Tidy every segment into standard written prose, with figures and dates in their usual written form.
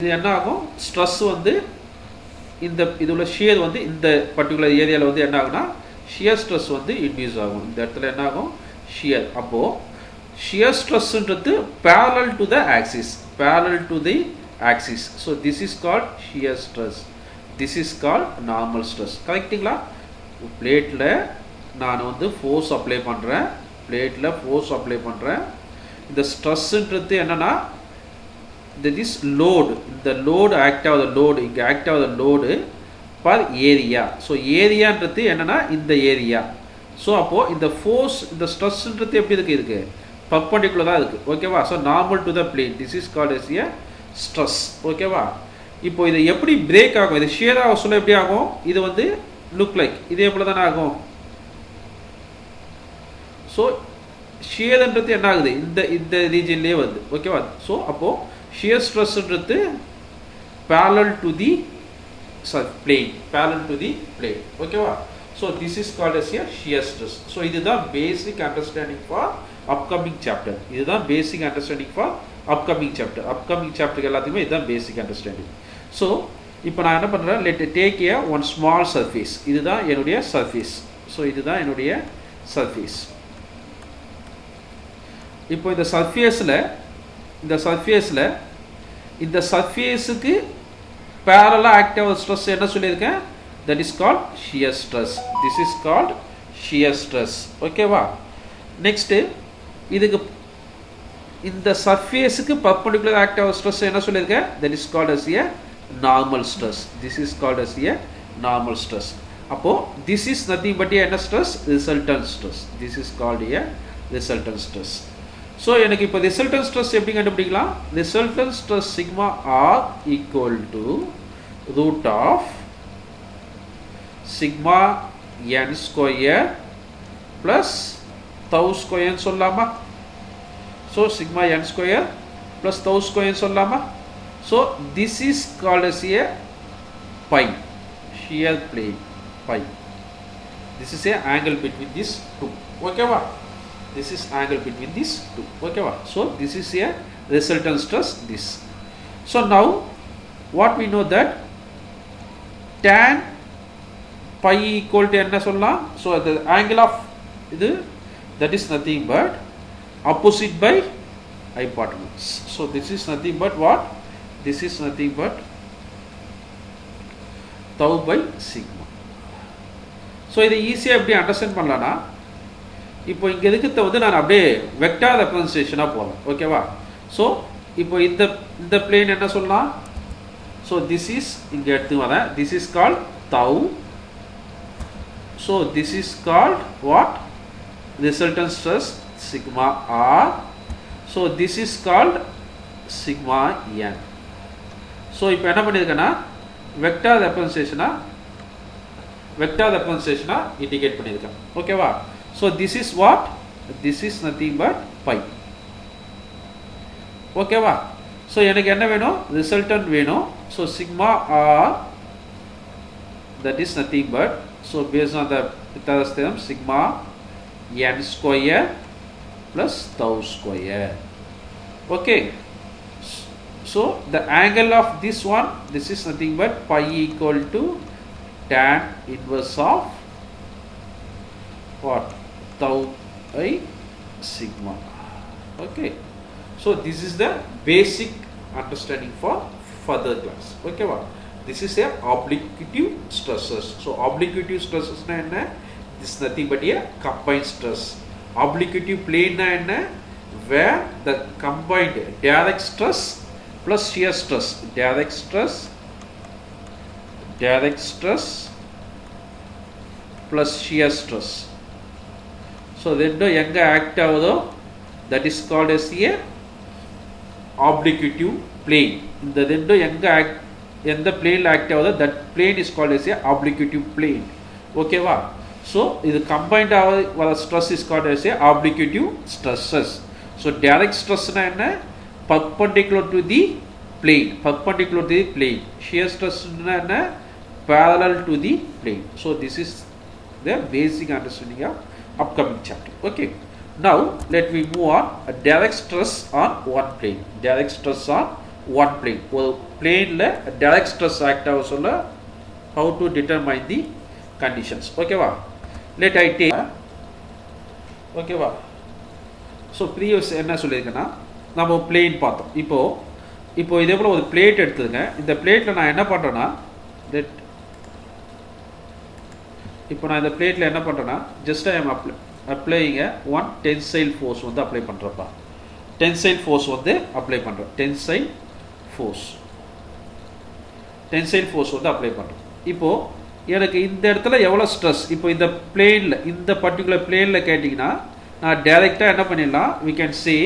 இது என்ன ஆகும் ஸ்ட்ரெஸ் வந்து இந்த இதுல ஷியர் வந்து இந்த பர்టిక్యులர் ஏரியால வந்து என்ன ஆகும்னா ஷியர் ஸ்ட்ரெஸ் வந்து இன்டியூஸ் ஆகும் இந்த இடத்துல என்ன ஆகும் ஷியர் அப்போ shear ஸ்ட்ரெஸ்ன்றது parallel to the axis so this is called shear stress this is called normal stress கரெக்ட்டுங்களா பிளேட்ல நான் வந்து ஃபோர்ஸ் அப்ளை பண்றேன் இந்த ஸ்ட்ரெஸ்ன்றது என்னன்னா that is load the load act of the load இங்க act of the load per area so area ன்றது என்னன்னா இந்த ஏரியா so அப்போ இந்த force இந்த stressன்றது எப்படி இருக்கு perpendicular தான் இருக்கு ஓகேவா so normal to the plane this is called as a stress ஓகேவா இப்போ இது எப்படி பிரேக் ஆகும் இது shear ஆக சொல்ல எப்படி ஆகும் இது வந்து look like இதே போல தான ஆகும் so shear ன்றது என்ன ஆகுது இந்த ரீஜன்லயே வருது ஓகேவா so அப்போ shear stress ன்றது parallel to the plane ஓகேவா so this is called as a shear stress so இதுதான் basic understanding for upcoming chapter upcoming chapter எல்லாத்துக்குமே இதுதான் basic understanding so இப்போ நான் என்ன பண்றேன் let take a one small surface இதுதான் என்னுடைய surface so இதுதான் என்னுடைய surface இப்போ இந்த surfaceக்கு parallel act of stress என்ன சொல்லிருக்கேன் that is called shear stress this is called shear stress ஓகேவா next இதுக்கு இந்த surfaceக்கு perpendicular act of stress என்ன சொல்லிருக்கேன் that is called as a normal stress அப்போ this is nothing but a stress resultant stress this is called a resultant stress so எனக்கு இப்போ resultant stress எப்படி கண்டுபிடிக்கலாம் resultant stress sigma r equal to root of sigma n square plus tau square சொல்லலாமா so sigma n square plus tau square சொல்லலாமா so this is called as a pi shear plane pi this is a angle between these two okay va this is angle between these two okay va so this is a resultant stress this so now what we know that tan pi equal to enna sollலாம் so the angle of இது that is nothing but opposite by hypotenuse so this is nothing but what this is nothing but tau by sigma so இதை ஈஸியா எப்படி understand பண்ணலாம்னா இப்போ இங்க இருக்கிறத வந்து நான் அப்படியே வெக்டார் ரெப்ரசன்டேஷனா போறேன் ஓகேவா சோ இப்போ இந்த பிளேன் என்ன சொல்லலாம் so this is இங்க எடுத்து வரேன் this is called tau so this is called what resultant stress sigma r so this is called sigma n so இப்போ என்ன பண்ணிருக்கேனா வெக்டார் ரெப்ரசன்டேஷனா இண்டிகேட் பண்ணிருக்கேன் ஓகேவா so this is what this is nothing but pi ஓகேவா so எனக்கு என்ன வேணும் resultant வேணும் so sigma r that is nothing but so based on the Pythagoras theorem sigma n square plus tau square okay so the angle of this one this is nothing but pi equal to tan inverse of what tau by sigma okay so this is the basic understanding for further class okay va this is a obliquative stresses so obliquative stresses na enna this is nothing but a combined stress obliquative plane na enna where the combined direct stress plus shear stress direct stress plus shear stress so then enga act avudho that is called as a obliquative plane இந்த ரெண்டு எந்த plane act avudho that plane is called as a obliquative plane ஓகேவா so இது combined வர stress is called as a obliquative stresses so direct stress na enna perpendicular to the plane shear stress na enna parallel to the plane so this is the basic understanding of upcoming chapter okay now let me move on a direct stress on one plane one plane. ஒரு பிளேன்ல direct stress act ஆக சொல்ல how to determine the conditions. ஓகேவா? let I take ஓகேவா? So previous என்ன சொல்லியிருக்கேன்னா நம்ம plane பார்த்தோம். இப்போ இதே போல் ஒரு பிளேட் எடுத்துருங்க. இந்த பிளேட்டில் நான் என்ன பண்ணுறேன்னா இப்போ நான் இந்த பிளேட்டில் என்ன பண்ணுறேன்னா just I am applying one tensile force வந்து அப்ளை பண்ணுறப்பா. டென்சைல் ஃபோர்ஸ் வந்து அப்ளை பண்ணுறேன். டென்சைல் ஃபோர்ஸ் வந்து அப்ளை பண்ணுறேன். இப்போது எனக்கு இந்த இடத்துல எவ்வளோ ஸ்ட்ரெஸ், இப்போ இந்த பிளேனில் இந்த பர்டிகுலர் பிளேனில் கேட்டிங்கன்னா நான் டைரெக்டாக என்ன பண்ணிடலாம், we can say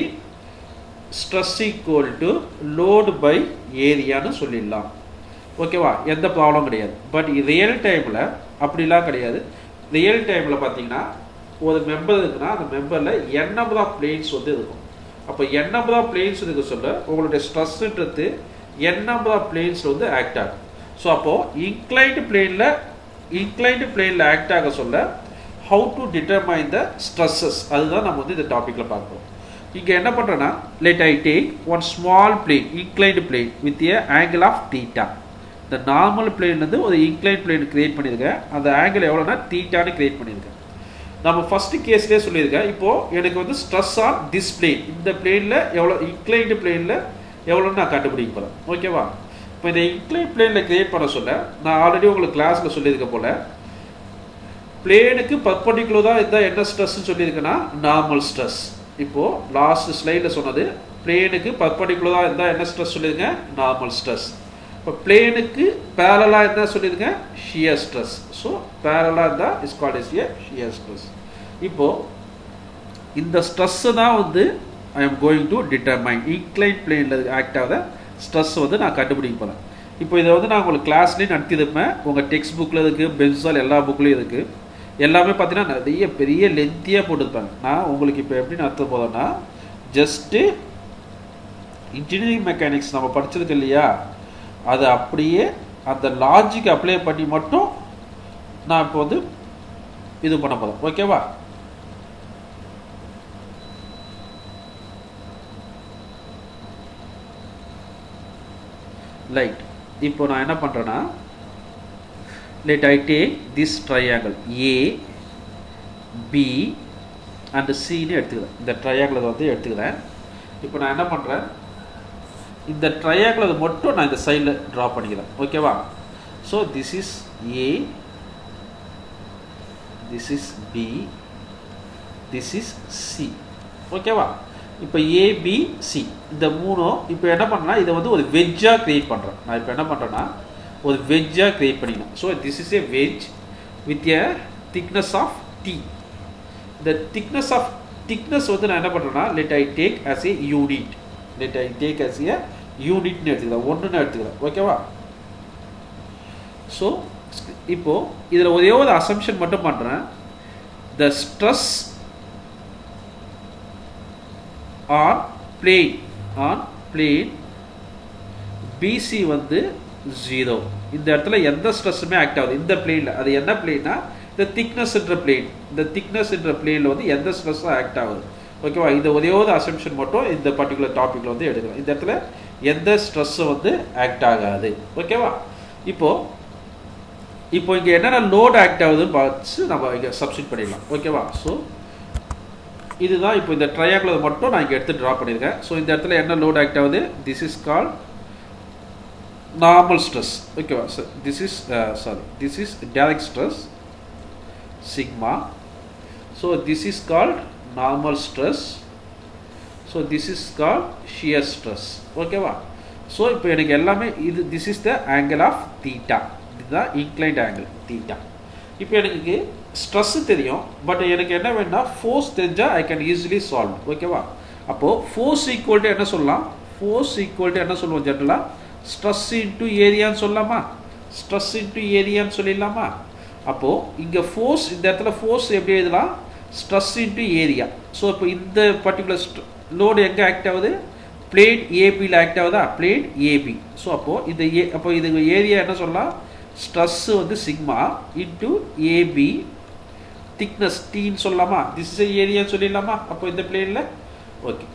stress equal to load by ஏரியான்னு சொல்லிடலாம். ஓகேவா? எந்த ப்ராப்ளம் கிடையாது. பட் ரியல் டைமில் அப்படிலாம் கிடையாது. ரியல் டைமில் பார்த்தீங்கன்னா ஒரு மெம்பர் இருக்குன்னா அந்த மெம்பரில் n நம்பர் ஆஃப் பிளேன்ஸ் வந்து இருக்கும். அப்போ n நம்பர் ஆஃப் பிளேன்ஸ் இருக்க சொல்ல உங்களுடைய ஸ்ட்ரெஸ்ன்றது n நம்பர் ஆஃப் பிளேன்ஸ் வந்து ஆக்ட் ஆகும். ஸோ அப்போது இன்க்ளைன்டு பிளேனில் ஆக்ட் ஆக சொல்ல how to determine the stresses அதுதான் நம்ம வந்து இந்த டாப்பிக்கில் பார்க்குறோம். இங்கே என்ன பண்ணுறேன்னா let I take one small plane, inclined plane with a angle of theta. இந்த நார்மல் பிளேன்லேருந்து ஒரு இன்க்ளைன் பிளேன் கிரியேட் பண்ணியிருக்கேன். அந்த ஆங்கிள் எவ்வளோனா தீட்டான்னு கிரியேட் பண்ணியிருக்கேன். நம்ம ஃபஸ்ட்டு கேஸ்லேயே சொல்லியிருக்கேன். இப்போது எனக்கு வந்து ஸ்ட்ரெஸ் ஆன் திஸ் பிளேன், இந்த பிளேனில் எவ்வளோ, இன்க்ளைன்டு பிளேனில் எவ்வளோன்னு நான் கண்டுபிடிக்க போகிறேன். ஓகேவா? இப்போ இந்த இன்க்ளைன் பிளேனில் கிரியேட் பண்ண சொல்ல நான் ஆல்ரெடி உங்களுக்கு கிளாஸில் சொல்லியிருக்க போல் பிளேனுக்கு பர்பண்டிகுலர் தான் இருந்தால் என்ன ஸ்ட்ரெஸ்ன்னு சொல்லியிருக்கேன்னா நார்மல் ஸ்ட்ரெஸ். இப்போது லாஸ்ட் ஸ்லைடில் சொன்னது பிளேனுக்கு பர்பண்டிகுலராக இருந்தால் என்ன ஸ்ட்ரெஸ் சொல்லியிருக்கேன், நார்மல் ஸ்ட்ரெஸ். இப்போ பிளேனுக்கு பேரலாக இருந்தால் சொல்லியிருக்கேன் ஷியர் ஸ்ட்ரெஸ். ஸோ பேரலாக இருந்தால் is called as a shear stress. இப்போது இந்த ஸ்ட்ரெஸ்ஸை தான் வந்து I am going to determine. Incline பிளேனில் ஆக்ட் ஆகிற ஸ்ட்ரெஸ் வந்து நான் கண்டுபிடிக்க போகிறேன். இப்போ இதை வந்து நான் உங்களுக்கு கிளாஸ்லேயும் நடத்தியிருப்பேன். உங்கள் டெக்ஸ்ட் புக்கில் இருக்குது, பென்சால் எல்லா புக்லேயும் இருக்குது. எல்லாமே பார்த்தீங்கன்னா நிறைய பெரிய லென்த்தியாக போட்டுருப்பாங்க. நான் உங்களுக்கு இப்போ எப்படி நடத்த போகிறேன்னா ஜஸ்ட்டு இன்ஜினியரிங் மெக்கானிக்ஸ் நம்ம படிச்சிருக்கு இல்லையா, அதை அப்படியே அந்த லாஜிக் அப்ளை பண்ணி மட்டும் நான் இப்போ வந்து இது பண்ண போகிறேன். ஓகேவா? லைட். இப்போ நான் என்ன பண்ணுறேன்னா let I take this triangle A B and C ன்னு எடுத்துக்கிறேன். இந்த ட்ரையாங்கிள் வந்து எடுத்துக்கிறேன். இப்போ நான் என்ன பண்ணுறேன், இந்த ட்ரையாங்கிள் அது மட்டும் நான் இந்த சைடில் ட்ரா பண்ணிக்கிறேன். ஓகேவா? So this is A, this is B, this is C. ஓகேவா? இப்போ ABC இந்த மூணும் இப்போ என்ன பண்ணுறேன்னா இதை வந்து ஒரு வெஜ்ஜாக கிரியேட் பண்ணுறேன். நான் இப்போ என்ன பண்ணுறேன்னா ஒரு வெஜ்ஜாக கிரியேட் பண்ணிக்கணும். So this is a wedge with a thickness of T. இந்த திக்னஸ் வந்து நான் என்ன பண்ணுறேன்னா let I take as a unit. let I take as a யூனிட்னு எடுத்துக்கிறேன், ஒன்றுன்னு எடுத்துக்கிறேன். ஓகேவா? ஸோ இப்போது இதில் ஒரே ஒரு அசம்ஷன் மட்டும் பண்ணுறேன். The stress on plane BC வந்து 0. இந்த இடத்துல எந்த ஸ்ட்ரெஸ்ஸுமே ஆக்ட் ஆகுது இந்த பிளேனில். அது என்ன பிளேன்னா இந்த திக்னஸ்ன்ற பிளேன். இந்த திக்னஸ்ன்ற பிளேனில் வந்து எந்த ஸ்ட்ரெஸ்ஸும் ஆக்ட் ஆகுது. ஓகேவா? இந்த ஒரே ஒரு அசம்ஷன் மட்டும் இந்த பர்டிகுலர் டாப்பிக்கில் வந்து எடுக்கலாம். இந்த இடத்துல எந்த ஸ்ட்ரெஸ்ஸும் வந்து ஆக்ட் ஆகாது. ஓகேவா? இப்போ இங்கே என்னென்ன லோட் ஆக்ட் ஆகுதுன்னு பார்த்து நம்ம இங்கே சப்ஸ்டிட் பண்ணிடலாம். ஓகேவா? ஸோ இதுதான் இப்போ இந்த ட்ரையாங்கிள் மட்டும் நான் இங்கே எடுத்து ட்ரா பண்ணியிருக்கேன். ஸோ இந்த இடத்துல என்ன லோட் ஆக்ட் ஆகுது, this is called normal stress. ஓகேவா? This is direct stress sigma. So this is called normal stress. So this is called shear stress. ஓகேவா? ஸோ இப்போ எனக்கு எல்லாமே இது this is the angle of theta. இதுதான் inclined angle theta. இப்போ எனக்கு stress தெரியும், பட் எனக்கு என்ன வேணும்னா ஃபோர்ஸ் தெரிஞ்சால் ஐ கேன் ஈஸிலி சால்வ். ஓகேவா? அப்போது ஃபோர்ஸ் ஈக்குவல்ட்டு என்ன சொல்லலாம், ஃபோர்ஸ் ஈக்குவல்ட்டு என்ன சொல்லுவோம் ஜென்ரலாக, ஸ்ட்ரெஸ் இன்ட்டு ஏரியான்னு சொல்லலாமா, ஸ்ட்ரெஸ் இன்ட்டு ஏரியான்னு சொல்லிடலாமா. அப்போது இங்கே ஃபோர்ஸ், இந்த இடத்துல ஃபோர்ஸ் எப்படி எழுதலாம், ஸ்ட்ரெஸ் இன்ட்டு ஏரியா. ஸோ இப்போ இந்த பர்டிகுலர் லோடு எங்கே ஆக்ட் ஆகுது, பிளேன் ஏபியில் ஆக்ட் ஆகுதா, பிளேன் ஏபி. ஸோ அப்போது இது ஏரியா என்ன சொல்லலாம், ஸ்ட்ரெஸ்ஸு வந்து சிக்மா இன்ட்டு ஏபி திக்னஸ் டீன்னு சொல்லலாமா, திஸ் இஸ் ஏரியான்னு சொல்லிடலாமா. அப்போ இந்த பிளேனில் ஓகே.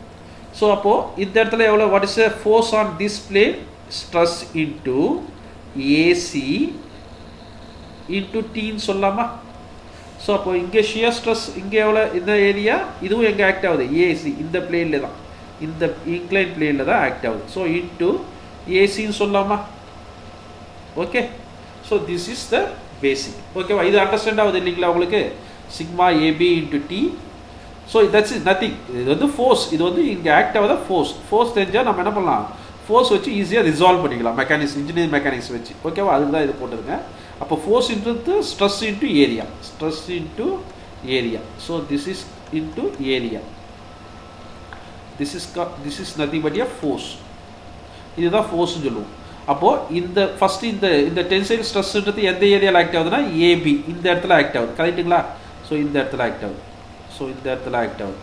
ஸோ அப்போ இந்த இடத்துல எவ்வளோ, what is force on this plane, stress into AC into டீன்னு சொல்லலாமா? ஸோ அப்போ இங்கே ஷியர் ஸ்ட்ரெஸ் இங்கே எவ்வளோ, இந்த ஏரியா இதுவும் எங்கே ஆக்ட் ஆகுது, ஏசி இந்த பிளேனில் தான், இந்த இன்க்ளைன் பிளேனில் தான் ஆக்ட் ஆகுது. ஸோ இன்டு ஏசின்னு சொல்லலாமா? Okay. So this is the basic. ஓகேவா? இது அண்டர்ஸ்டாண்ட் ஆகுது இல்லைங்களா உங்களுக்கு? Sigma AB into D. So that's is nothing. இது வந்து ஃபோர்ஸ், இது வந்து இங்கே ஆக்ட் ஆகுத ஃபோர்ஸ். ஃபோர்ஸ் தெரிஞ்சால் நம்ம என்ன பண்ணலாம், ஃபோர்ஸ் வச்சு ஈஸியாக ரிசால்வ் பண்ணிக்கலாம் மெக்கானிக்ஸ், இன்ஜினியரிங் மெக்கானிக்ஸ் வச்சு. ஓகேவா? அதுக்கு தான் இது போட்டுருங்க. அப்போ force into stress into area, stress into area. So this is into area. This is nothing but a force. இதுதான் ஃபோர்ஸ்ன்னு சொல்லுவோம். அப்போது இந்த ஃபஸ்ட்டு இந்த டென்சைல் ஸ்ட்ரெஸ்ன்றது எந்த ஏரியாவில் ஆக்ட் ஆகுதுன்னா ஏபி, இந்த இடத்துல ஆக்ட் ஆகுது. கரெக்டுங்களா? ஸோ இந்த இடத்துல ஆக்ட் ஆகுது. ஸோ இந்த இடத்துல ஆக்ட் ஆகுது.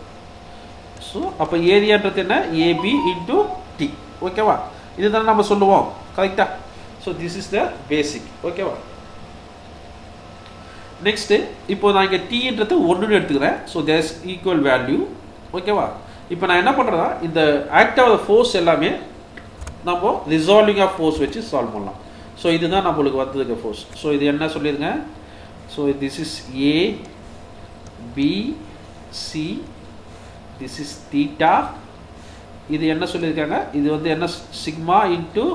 ஸோ அப்போ ஏரியான்றது என்ன, ஏபி இன்ட்டு டி. ஓகேவா? இதுதானே நம்ம சொல்லுவோம். கரெக்டா? So this is the basic. ஓகேவா? நெக்ஸ்ட்டு இப்போ நான் இங்கே டீன்றது ஒன்றுன்னு எடுத்துக்கிறேன். So there's equal value. ஓகேவா? இப்போ நான் என்ன பண்ணுறேன்னா இந்த ஆக்ட் ஆஃப் ஃபோர்ஸ் எல்லாமே நம்ம ரிசால்விங் ஆஃப் ஃபோர்ஸ் வச்சு சால்வ் பண்ணலாம். ஸோ இதுதான் நம்மளுக்கு வந்ததுக்கு ஃபோர்ஸ். ஸோ இது என்ன சொல்லிடுங்க. So this is A B C, this is theta. இது என்ன சொல்லியிருக்காங்க, இது வந்து என்ன, சிக்மா இன்ட்டு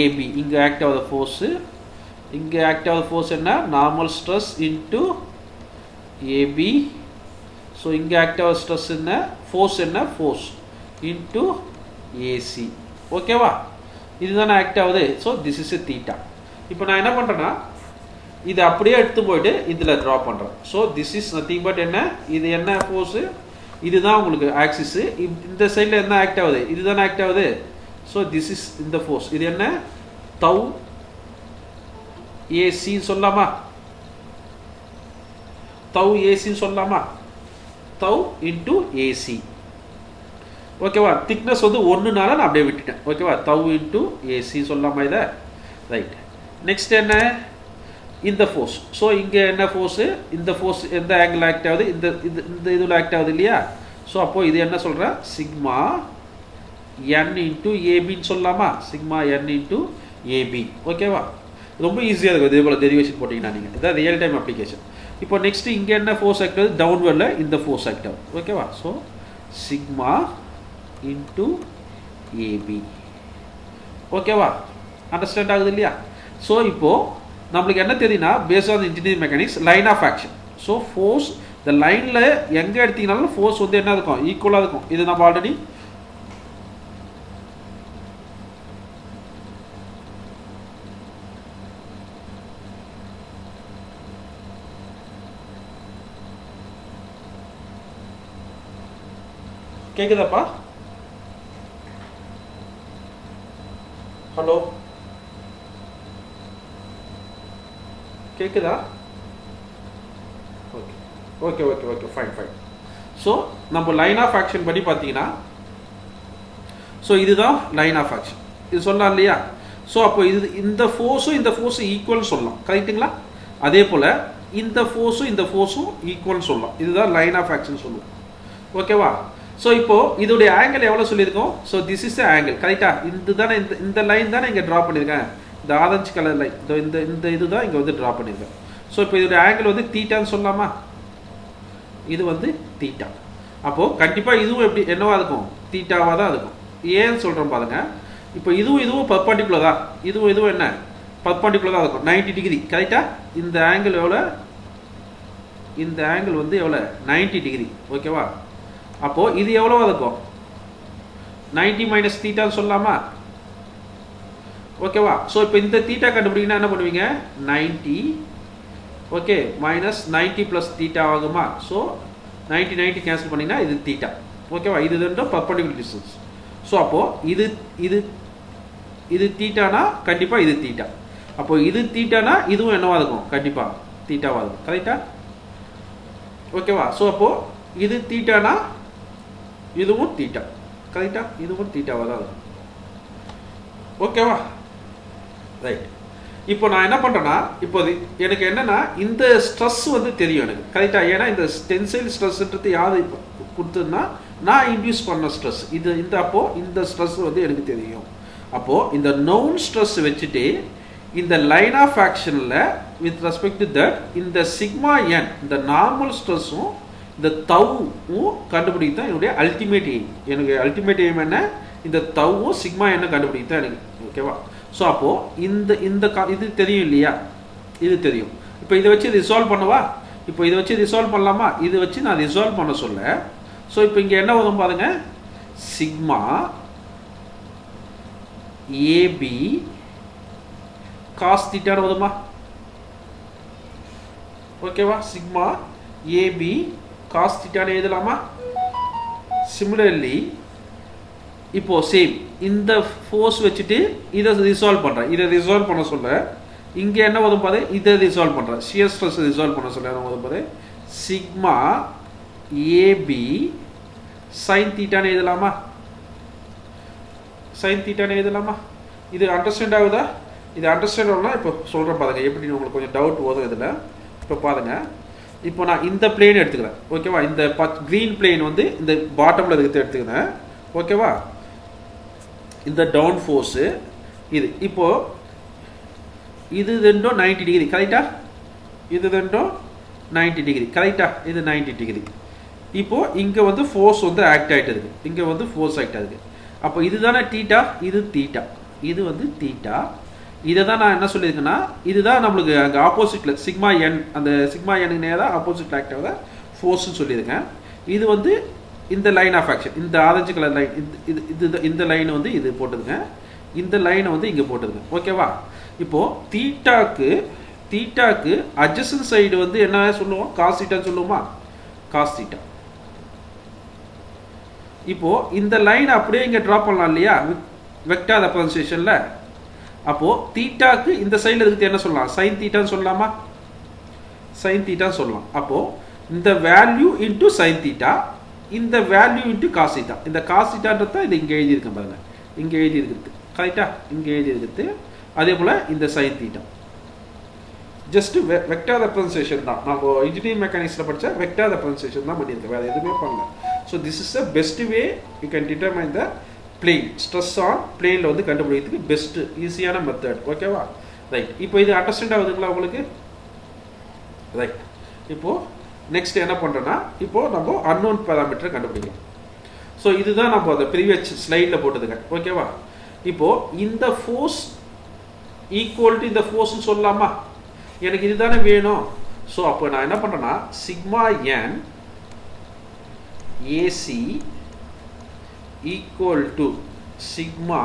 ஏபி. இங்கே ஆக்ட் ஆஃப் ஃபோர்ஸு, இங்கே ஆக்ட் ஆஃப் ஃபோர்ஸ் என்ன, normal stress into AB. So இங்கே ஆக்ட் ஆஃப் ஸ்ட்ரெஸ் என்ன, ஃபோர்ஸ் என்ன, ஃபோர்ஸ் இன்ட்டு ஏசி. ஓகேவா? இதுதானே ஆக்ட் ஆகுது. So this is a theta. இப்போ நான் என்ன பண்ணுறேன்னா இதை அப்படியே எடுத்து போயிட்டு இதில் ட்ரா பண்ணுறேன். So this is nothing but என்ன, இது என்ன ஃபோர்ஸு, இதுதான் உங்களுக்கு ஆக்சிஸு. இந்த சைடில் என்ன ஆக்ட் ஆகுது, இதுதானே ஆக்ட் ஆகுது. ஸோ திஸ் இஸ் இந்த ஃபோர்ஸ். இது என்ன, தவ் ஏசின்னு சொல்லலாமா? தவ் ஏசின்னு சொல்லலாமா? தவ் இன்டு ஏசி. ஓகேவா? திக்னஸ் வந்து ஒன்றுனால நான் அப்படியே விட்டுட்டேன். ஓகேவா? தவ் இன்டு ஏசி சொல்லலாமா இதை? ரைட். நெக்ஸ்ட் என்ன, இந்த ஃபோர்ஸ். ஸோ இங்கே என்ன ஃபோர்ஸு, இந்த ஃபோர்ஸ் எந்த ஆங்கிள் ஆக்ட் ஆகுது, இந்த இதில் ஆக்ட் ஆகுது இல்லையா? ஸோ அப்போது இது என்ன சொல்கிறேன், சிக்மா என் இன்ட்டு ஏபின்னு சொல்லலாமா? Sigma n into AB. ஓகேவா? ரொம்ப ஈஸியாக இருக்கும் இதே போல் டெரிவேஷன் போட்டிங்கன்னா நீங்கள். இதான் ரியல் டைம் அப்ளிகேஷன். இப்போ நெக்ஸ்ட்டு இங்கே என்ன ஃபோர்ஸ் ஆக்ட் ஆகுது, டவுன்வர்டில் இந்த ஃபோர்ஸ் ஆக்ட் ஆகுது. ஓகேவா? So sigma into AB. ஓகேவா? அண்டர்ஸ்டாண்ட் ஆகுது இல்லையா? ஸோ இப்போது நம்மளுக்கு என்ன தெரியும்னா, based on engineering mechanics, line of action. So force இந்த லைனில் எங்கே எடுத்தீங்கனாலும் ஃபோர்ஸ் வந்து என்ன இருக்கும், ஈக்குவலாக இருக்கும். இது நம்ம ஆல்ரெடி கேக்குதாப்பா? ஹலோ, கேக்குதா? Okay okay okay okay fine fine. So நம்ம லைன் ஆஃப் ஆக்ஷன் படி பார்த்தீங்கன்னா, ஸோ இதுதான் லைன் ஆஃப் ஆக்ஷன். இது சொல்லலாம் இல்லையா? ஸோ அப்போ இந்த ஃபோர்ஸும் இந்த ஃபோர்ஸும் ஈக்குவல்னு சொல்லலாம். கரெக்டுங்களா? அதே போல் இந்த ஃபோர்ஸும் ஈக்குவல்னு சொல்லலாம். இதுதான் லைன் ஆஃப் ஆக்ஷன் சொல்லுவோம். ஓகேவா? ஸோ இப்போது இதோடைய ஆங்கிள் எவ்வளோ சொல்லியிருக்கோம்? So this is angle. கரெக்டாக? தானே இந்த லைன் தானே இங்கே ட்ரா பண்ணியிருக்கேன், இந்த ஆரஞ்சு கலர் லைன். இந்த இதுதான் இங்கே வந்து ட்ரா பண்ணியிருக்கேன். ஸோ இப்போ இதோடைய ஆங்கிள் வந்து தீட்டான்னு சொல்லலாமா? இது வந்து தீட்டா. அப்போது கண்டிப்பாக இதுவும் எப்படி என்னவா இருக்கும், தீட்டாவாக தான் இருக்கும். ஏன்னு சொல்கிறோம் பாருங்க. இப்போ இதுவும் பர்பண்டிகுலர் தான், இதுவும் என்ன பர்பண்டிகுலர் தான் இருக்கும், 90 டிகிரி. கரெக்டாக? இந்த ஆங்கிள் எவ்வளோ, இந்த ஆங்கிள் வந்து எவ்வளோ, 90 டிகிரி. ஓகேவா? அப்போது இது எவ்வளோவா இருக்கும், 90 மைனஸ் தீட்டான்னு சொல்லலாமா? ஓகேவா? ஸோ இப்போ இந்த தீட்டா கண்டுபிடிங்கன்னா என்ன பண்ணுவீங்க, 90 ஓகே மைனஸ் 90 ப்ளஸ் தீட்டா ஆகுமா? ஸோ 90 கேன்சல் பண்ணிங்கன்னா இது தீட்டா. ஓகேவா? இது ரெண்டும் பர்பண்டிகுலர் டிஸ்டன்ஸ். ஸோ அப்போது இது தீட்டானா கண்டிப்பாக இது தீட்டா. அப்போது இது தீட்டானா இதுவும் என்னவா இருக்கும், கண்டிப்பாக தீட்டாவாக இருக்கும். கரெக்டா? ஓகேவா? ஸோ அப்போது இது தீட்டானா இதுவும் தீட்டா. கரெக்டா? இதுவும் தீட்டாவாக தான் இருக்கும். ஓகேவா? ரைட். இப்போ நான் என்ன பண்ணுறேன்னா, இப்போது எனக்கு என்னென்னா இந்த ஸ்ட்ரெஸ் வந்து தெரியும் எனக்கு. கரெக்டாக? ஏன்னா இந்த டென்சைல் ஸ்ட்ரெஸ்ன்றது யார் கொடுத்ததுன்னா நான் இன்டியூஸ் பண்ண ஸ்ட்ரெஸ் இது இந்த அப்போ இந்த ஸ்ட்ரெஸ் வந்து எனக்கு தெரியும். அப்போ இந்த நவுன் ஸ்ட்ரெஸ் வச்சுட்டு இந்த லைன் ஆஃப் ஆக்ஷனில் வித் ரெஸ்பெக்ட் டு தட் இந்த சிக்மா என் இந்த நார்மல் ஸ்ட்ரெஸ்ஸும் இந்த தவ்வும் கண்டுபிடிக்க தான் என்னுடைய அல்டிமேட் எய்ம். எனக்கு அல்டிமேட் எய்ம் என்ன, இந்த தவ்வும் சிக்மா என்ன கண்டுபிடிக்க தான் எனக்கு. ஓகேவா? ஸோ அப்போது இது தெரியும் இல்லையா, இது தெரியும். இப்போ இதை வச்சு ரிசால்வ் பண்ணவா? இப்போ இதை வச்சு ரிசால்வ் பண்ணலாமா? இதை வச்சு நான் ரிசால்வ் பண்ண சொல்ல. ஸோ இப்போ இங்கே என்ன வரும் பாருங்க, சிக்மா ஏபி காஸ் தீட்டான்னு வருமா? ஓகேவா? சிக்மா ஏபி காஸ் தீட்டான்னு எழுதலாமா? சிமிலர்லி இப்போ சேம் இந்த ஃபோர்ஸ் வச்சுட்டு இதை ரிசால்வ் பண்ணுறேன். இதை ரிசால்வ் பண்ண சொல்ல இங்கே என்ன வரும் பாரு, இதை ரிசால்வ் பண்ணுறேன். ஷியர் ஸ்ட்ரெஸ் ரிசால்வ் பண்ண சொல்ல என்ன வரும் பாரு, சிக்மா ஏபி சைன் தீட்டான்னு எழுதலாமா? சைன் தீட்டான்னு எழுதலாமா? இது அண்டர்ஸ்டாண்ட் ஆகுதா? இது அண்டர்ஸ்டாண்ட் ஆகலாம். இப்போ சொல்கிறேன் பாருங்கள் எப்படின்னு உங்களுக்கு கொஞ்சம் டவுட் வரும் இதில். இப்போ பாருங்கள், இப்போ நான் இந்த பிளேன் எடுத்துக்கிறேன். ஓகேவா? இந்த க்ரீன் பிளேன் வந்து இந்த பாட்டமில் இருக்கிறது எடுத்துக்கிறேன். ஓகேவா? இந்த டவுன் ஃபோர்ஸு இது. இப்போது இது ரெண்டும் 90 டிகிரி கரெக்டா? இது ரெண்டும் 90 டிகிரி கரெக்டா? இது 90 டிகிரி. இப்போது இங்கே வந்து ஃபோர்ஸ் வந்து ஆக்ட் ஆகிட்டு இருக்குது, இங்கே வந்து ஃபோர்ஸ் ஆக்ட் ஆகுது. அப்போ இதுதானே தீட்டா, இது தீட்டா, இது வந்து தீட்டா. இதை தான் நான் என்ன சொல்லியிருக்கேன்னா, இதுதான் நம்மளுக்கு அங்கே ஆப்போசிட்டில் சிக்மா என், அந்த சிக்மா எனுக்கு நேராக ஆப்போசிட்டில் ஆக்ட் ஆகுத ஃபோர்ஸ்ன்னு சொல்லியிருக்கேன். இது வந்து இந்த லைன் ஆஃப் ஆக்ஷன், இந்த ஆரஞ்சு கலர் லைன், இந்த லைன் வந்து இது போட்டுதுங்க, இந்த லைனை வந்து இங்கே போட்டுதுங்க. ஓகேவா? இப்போது தீட்டாக்கு அட்ஜசன்ட் சைடு வந்து என்ன சொல்லுவோம், காஸ் தீட்டான்னு சொல்லுவோமா? Cos theta. இப்போது இந்த லைன் அப்படியே இங்கே ட்ரா பண்ணலாம் இல்லையா வெக்டார் ரெப்ரசன்டேஷனில். அப்போது தீட்டாக்கு இந்த சைடில் இருக்கிறது என்ன சொல்லலாம், சைன் தீட்டான்னு சொல்லலாமா? சைன் தீட்டான்னு சொல்லலாம். அப்போது இந்த வேல்யூ இன்ட்டு சைன் தீட்டா, இந்த வேல்யூ இன்ட்டு காஸ் தீட்டா. இந்த காஸ் தீட்டான்றது தான் இது இங்கே எழுதியிருக்கேன் பாருங்க, இங்கே எழுதியிருக்கிறது கரெக்டா? இங்கே எழுதியிருக்கிறது. அதே போல் இந்த sine theta just vector representation தான். நம்ம இன்ஜினியரிங் மெக்கானிக்ஸில் படித்தா வெக்டார் ரெப்ரசன்டேஷன் தான் பண்ணியிருக்கேன், வேறு எதுவுமே பண்ணல. So this is the best way you can determine the plane. Stress on பிளேனில் வந்து கண்டுபிடிக்கிறதுக்கு பெஸ்ட்டு ஈஸியான மெத்தட். ஓகேவா? ரைட். இப்போ இது அண்டர்ஸ்டாண்ட் ஆகுதுங்களா உங்களுக்கு? ரைட். இப்போது நெக்ஸ்ட் என்ன பண்ணுறேன்னா, இப்போது நம்ம அன்னோன் பேராமீட்டரை கண்டுபிடிக்கலாம். ஸோ இதுதான் நம்ம அந்த ப்ரீவியஸ் ஸ்லைடில் போட்டதுங்க. ஓகேவா? இப்போது இந்த ஃபோர்ஸ் ஈக்குவல் டு இந்த ஃபோர்ஸ்ன்னு சொல்லலாமா? எனக்கு இதுதானே வேணும். ஸோ அப்போ நான் என்ன பண்ணுறேன்னா, sigma n AC equal to sigma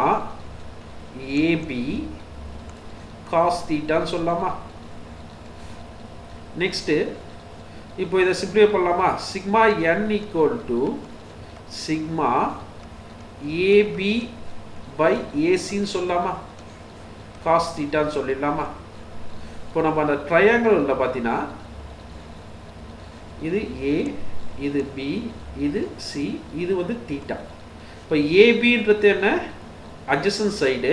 AB cos தீட்டான்னு சொல்லலாமா? நெக்ஸ்ட்டு இப்போ இதை சிம்பிளிஃபை பண்ணலாமா? Sigma n equal to sigma AB by ஏசின்னு சொல்லலாமா? காஸ் தீட்டான்னு சொல்லிடலாமா? இப்போ நம்ம அந்த ட்ரையாங்கிளில் பார்த்தீங்கன்னா இது ஏ, இது பி, இது சி, இது வந்து தீட்டா. இப்போ ஏபின்றது என்ன, அட்ஜசன்ட் சைடு,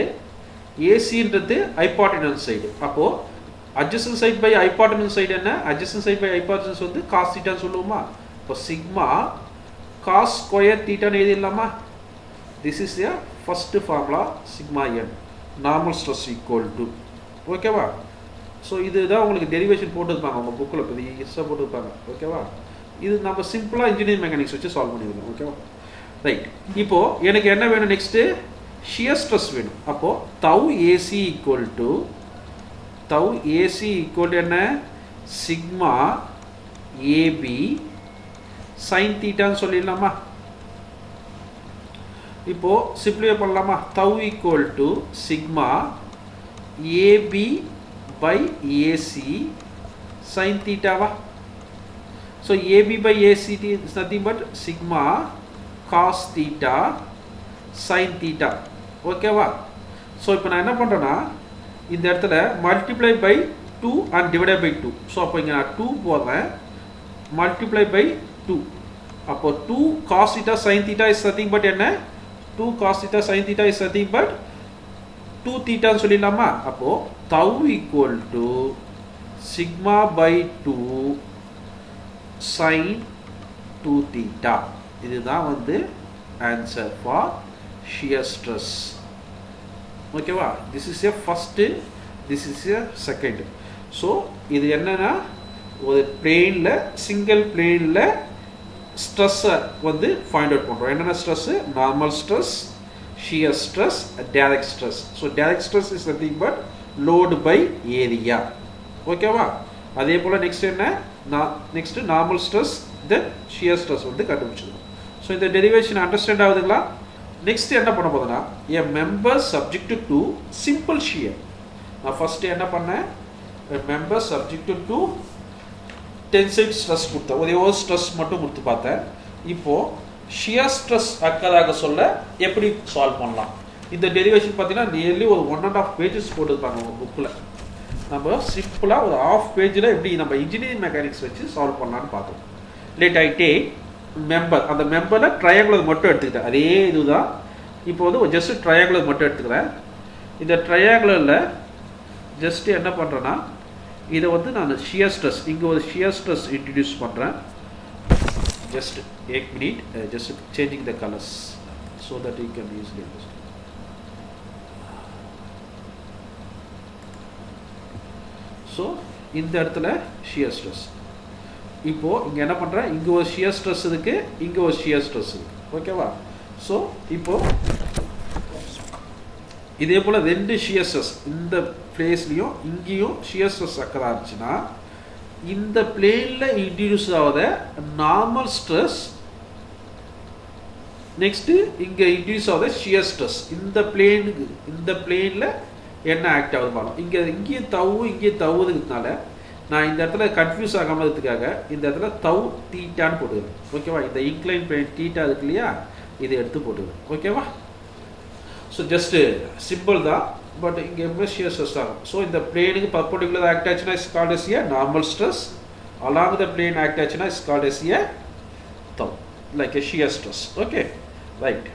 ஏசின்றது ஹைபாட்டனஸ் சைடு. அப்போது adjacent side by hypotenuse side என்ன, அட்ஜசன்ட் சைடு பை ஹைபாட்டனஸ் வந்து காஸ் தீட்டான்னு சொல்லுவோமா? இப்போ சிக்மா காஸ் ஸ்கொயர் தீட்டான்னு எழுதிடலாமா? This is a first formula sigma n normal stress equal to. ஓகேவா? ஸோ இதுதான் உங்களுக்கு டெரிவேஷன் போட்டுருப்பாங்க உங்கள் புக்கில், பெருசாக போட்டுருப்பாங்க. ஓகேவா? இது நம்ம சிம்பிளாக இன்ஜினியரிங் மெக்கானிக்ஸ் வச்சு சால்வ் பண்ணிடுவோம். ஓகேவா? ரைட். இப்போது எனக்கு என்ன வேணும், நெக்ஸ்ட்டு ஷியர் ஸ்ட்ரெஸ் வேணும். அப்போது தவ் ஏசி ஈக்குவல் டு என்ன, சிக்மா ஏபி சைன் தீட்டான்னு சொல்லிடலாமா? இப்போது சிம்பிளிஃபை பண்ணலாமா? Tau equal to sigma AB by AC sin theta va. So AB by AC is nothing but sigma cos theta sin theta. Okay va? So இப்போ நான் என்ன பண்றேன்னா, இந்த இடத்துல multiply by 2 and divided by 2. So அப்போ இங்க நான் 2 போடுறேன், multiply by 2. அப்போ 2 cos theta sin theta is nothing but என்ன, 2 cos theta sin theta is nothing but 2 theta சொல்லிடலாமா? அப்போ tau equal to sigma by 2 sin 2 theta. இதுதான் வந்து answer for shear stress. ஓகேவா? this is a first, this is a second. so இது என்னன்னா ஒரு பிளேன்ல single பிளேன்ல stress வந்து ஃபைண்ட் அவுட் பண்றோம். என்னென்ன stress? Normal stress, shear stress, direct stress. so direct stress is nothing but load by area. ஓகேவா? அதே போல நெக்ஸ்ட் என்ன? நெக்ஸ்ட் நார்மல் ஸ்ட்ரெஸ் தென் shear stress வந்து கண்டுபிடிச்சிடணும். so இந்த டெரிவேஷன் அண்டர்ஸ்டாண்ட் ஆகுதுங்களா? நெக்ஸ்ட் என்ன பண்ண போறேன்னா a member subjected to simple shear. நான் ஃபர்ஸ்ட் என்ன பண்ணேன்? a member subjected to tensile stress கொடுத்தேன். ஒரே ஒரு ஸ்ட்ரெஸ் மட்டும் கொடுத்து பார்த்தேன். இப்போ shear stress அக்கதாக சொல்ல எப்படி சால்வ் பண்ணலாம்? இந்த டெரிவேஷன் பார்த்தீங்கன்னா நியர்லி ஒரு 1.5 pages போட்டுருப்பாங்க உங்க புக்ல. நம்ம சிம்பிளா ஒரு half pageல எப்படி நம்ம இன்ஜினியரிங் மெக்கானிக்ஸ் வச்சு சால்வ் பண்ணலாம்னு பார்த்தோம். let I take மெம்பர், அந்த மெம்பர்ல ட்ரையாங்குலர் மட்டும் எடுத்துக்கிட்டேன். அதே இதுதான். இப்போ வந்து ஜஸ்ட் ட்ரையாங்குலர் மட்டும் எடுத்துக்கிறேன். இந்த ட்ரையாங்குலர்ல ஜஸ்ட் என்ன பண்றேன்னா இதை வந்து நான் shear stress, இங்க ஒரு shear stress இன்ட்ரோடியூஸ் பண்றேன். just 1 minute, just changing the colors so that you can easily understand. so இந்த இடத்துல shear stress. இப்போ இங்க என்ன பண்றேன்? இங்க ஒரு shear stress இருக்கு, இங்க ஒரு shear stress இருக்கு. ஓகேவா? சோ இப்போ இதே போல ரெண்டு shear stress இந்த பிளேஸ்லயும் இங்கேயும் shear stress அக்கறா இருந்துச்சுனா இந்த பிளேன்ல இன்ட்ரோடியூஸ் ஆவத நார்மல் ஸ்ட்ரெஸ் நெக்ஸ்ட் இங்க இன்ட்ரோடியூஸ் ஆவத shear stress இந்த பிளேன்ல என்ன ஆக்ட் ஆகுது பாருங்க. இங்கே தவுதுனால நான் இந்த இடத்துல கன்ஃபியூஸ் ஆகாம இருக்கிறதுக்காக இந்த இடத்துல தவு தீட்டான்னு போட்டுக்கிறேன். ஓகேவா? இந்த இன்க்ளைன் பிளேன் தீட்டா இருக்கு இல்லையா, இதை எடுத்து போட்டுக்கிறேன். ஓகேவா? ஸோ ஜஸ்ட் சிம்பிள் தான், பட் இங்கே எப்பவுமே shear stress ஆகும். ஸோ இந்த பிளேனுக்கு பர்பெண்டிகுலர் ஆக்ட் ஆச்சுன்னா is called as a normal stress, along the plane act ஆச்சுன்னா is called as a tau, like a shear stress. Okay, right.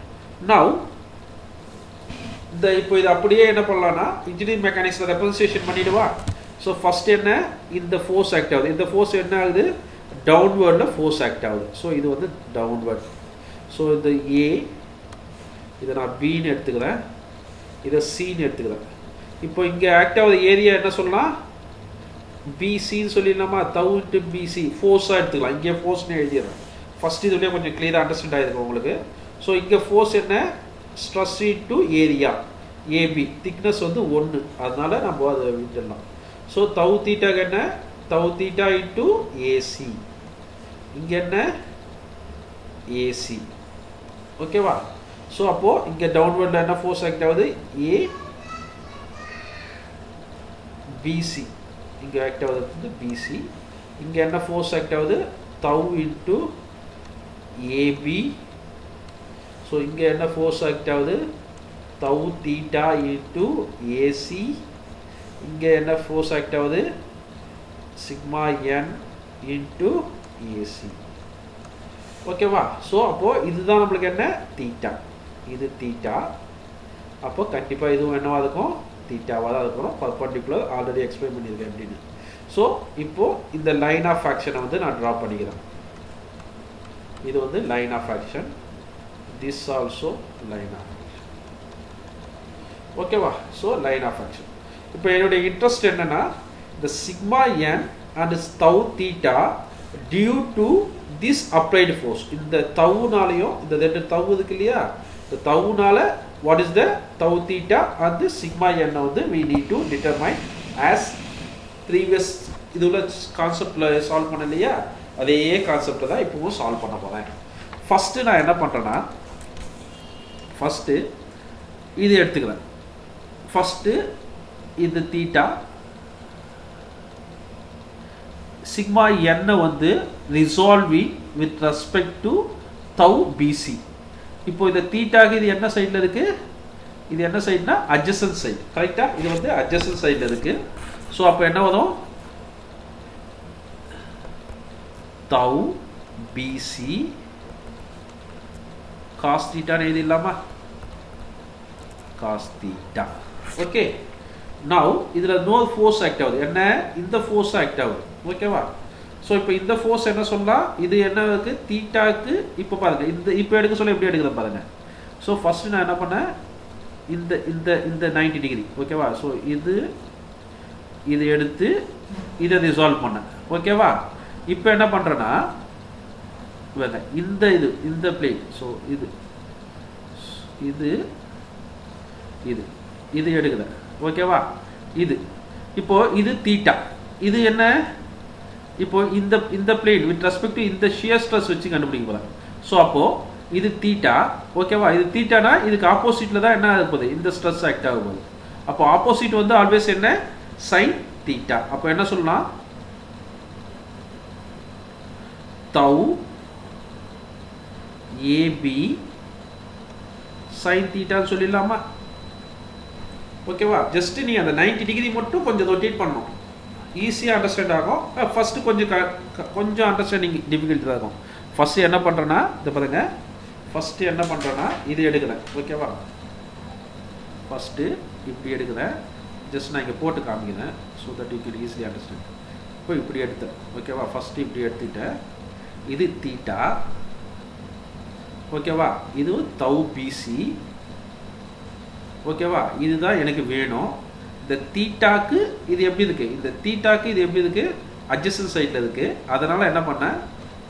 Now இப்போ இது அப்படியே என்ன பண்ணலாம்னா இன்ஜினியரிங் மெக்கானிக்ஸ்ல ரெப்ரசன்டேஷன் பண்ணிடுவா. ஸோ ஃபர்ஸ்ட் என்ன? இந்த ஃபோர்ஸ் ஆக்ட் ஆகுது. இந்த ஃபோர்ஸ் என்ன ஆகுது? டவுன்வர்ட்ல ஃபோர்ஸ் ஆக்ட் ஆகுது. ஸோ இது வந்து டவுன்வர்ட். ஸோ இந்த ஏ இதை நான் பின்னு எடுத்துக்கிறேன், இதை சின்னு எடுத்துக்கிறேன். இப்போ இங்கே ஆக்ட் ஆகுது ஏரியா என்ன சொல்லலாம்? பிசின்னு சொல்லிடலாமா? தவு இன்ட்டு பிசி ஃபோர்ஸாக எடுத்துக்கலாம். இங்கே ஃபோர்ஸ்னு எழுதிடுறேன். ஃபர்ஸ்ட் இதுலேயே கொஞ்சம் கிளியராக அண்டர்ஸ்டாண்ட் ஆகிருக்கும் உங்களுக்கு. ஸோ இங்கே ஃபோர்ஸ் என்ன? Stress into area, AB thickness வந்து 1, அதனால நம்ம அதை விட்டுடலாம். ஸோ தவு தீட்டாக்கு என்ன? தவு தீட்டா இன்ட்டு ஏசி, இங்கே என்ன? ஏசி. ஓகேவா? ஸோ அப்போ இங்கே டவுன்வர்டில் என்ன ஃபோர்ஸ் ஆக்ட் ஆகுது? ஏ பிசி, இங்கே ஆக்ட் ஆகுது வந்து பிசி. இங்கே என்ன ஃபோர்ஸ் ஆக்ட் ஆகுது? தவு இன்ட்டு ஏபி. ஸோ இங்கே என்ன ஃபோர்ஸ் ஆக்ட் ஆகுது? தவு தீட்டா இன்ட்டு ஏசி. இங்கே என்ன ஃபோர்ஸ் ஆக்ட் ஆகுது? Sigma n into AC. ஓகேவா? ஸோ அப்போ இதுதான் நம்மளுக்கு என்ன? தீட்டா. இது தீட்டா. அப்போ கண்டிப்பாக இதுவும் என்னவா இருக்கும்? தீட்டாவாக தான் இருக்கணும். பர்பெண்டிகுலர் ஆல்ரெடி எக்ஸ்பிளைன் பண்ணியிருக்கேன் அப்படின்னு. ஸோ இப்போ இந்த லைன் ஆஃப் ஆக்ஷனை வந்து நான் ட்ரா பண்ணிக்கிறேன். இது வந்து line of action. this also line of action. ஓகேவா? So line of action. இப்போ என்னுடைய இன்ட்ரெஸ்ட் என்னன்னா the sigma n and tau theta due to this applied force. இந்த தவுனாலையும் இந்த ரெண்டு தவு இருக்கு இல்லையா, இந்த தவுனால what is the tau theta and the sigma n வந்து we need to determine as previous இதுல கான்செப்ட்ல சால்வ் பண்ணலையா, அதே கான்செப்ட் தான் இப்பவும் சால்வ் பண்ண போறேன். ஃபர்ஸ்ட் நான் என்ன பண்றேன்னா ஃபர்ஸ்ட் இது எடுத்துக்கிறேன். ஃபர்ஸ்ட் இது தீட்டா, சிக்மா n வந்து resolving with respect to tau BC. இப்போ இந்த தீட்டாக்கு இது என்ன சைடில் இருக்கு? இது என்ன சைடுனா அட்ஜசன்ட் சைடு. கரெக்டா? இது வந்து அட்ஜசன்ட் சைடில் இருக்கு. ஸோ அப்போ என்ன வரும்? தவ் பிசி cos theta எழுதிடலாமா? cos theta. ஓகே. now இதுல no force ஆக்ட் ஆகுது. என்ன? இந்த force ஆக்ட் ஆகுது. ஓகேவா? ஸோ இப்போ இந்த ஃபோர்ஸ் என்ன சொல்லலாம், இது என்னக்கு தீட்டாக்கு இப்போ பாருங்க, இந்த இப்போ எடுக்க சொல்ல எப்படி எடுக்கிறேன் பாருங்க. ஸோ ஃபர்ஸ்ட் நான் என்ன பண்ணேன், இந்த இந்த இந்த 90 டிகிரி ஓகேவா. ஸோ இது எடுத்து இதை ரிசால்வ் பண்ணேன் ஓகேவா. இப்போ என்ன பண்ணுறேன்னா இந்த பிளேன், ஸோ இது எடுக்கிறேன் ஓகேவா. இப்போ இது தீட்டா, இது என்ன, இப்போ இந்த பிளேன் வித் ரெஸ்பெக்ட் டு இந்த ஷியர் ஸ்ட்ரெஸ் வச்சு கண்டுபிடிக்க போறேன். ஸோ அப்போ இது தீட்டா ஓகேவா. இது தீட்டானா இதுக்கு ஆப்போசிட்ல தான் என்ன ஆக போகுது, இந்த ஸ்ட்ரெஸ் ஆக்ட் ஆக போகுது. அப்போ ஆப்போசிட் வந்து ஆல்வேஸ் என்ன, சைன் தீட்டா. அப்போ என்ன சொல்லலாம், tau AB sin theta சொல்லிடலாமா ஓகேவா. ஜஸ்ட் நீ அந்த 90 டிகிரி மட்டும் கொஞ்சம் ரொட்டேட் பண்ணணும், ஈஸியாக அண்டர்ஸ்டாண்ட் ஆகும். ஃபர்ஸ்ட் கொஞ்சம் அண்டர்ஸ்டாண்டிங் டிஃபிகல்ட்டி தான் இருக்கும். ஃபர்ஸ்ட் என்ன பண்ணுறேன்னா இதை பாருங்க, ஃபர்ஸ்ட் என்ன பண்ணுறேன்னா இது எடுக்கிறேன் ஓகேவா. ஃபர்ஸ்ட் இப்படி எடுக்கிறேன், ஜஸ்ட் நான் இங்கே போட்டு காமிக்கிறேன் so that you can easily understand. இப்போ இப்படி எடுத்தேன் ஓகேவா. ஃபர்ஸ்ட் இப்படி எடுத்துட்டேன், இது தீட்டா ஓகேவா. இது tau BC ஓகேவா. இதுதான் எனக்கு வேணும். இந்த தீட்டாக்கு இது எப்படி இருக்கு, இந்த தீட்டாக்கு இது எப்படி இருக்கு, அட்ஜசன்ட் சைடில் இருக்கு. அதனால என்ன பண்ணேன்,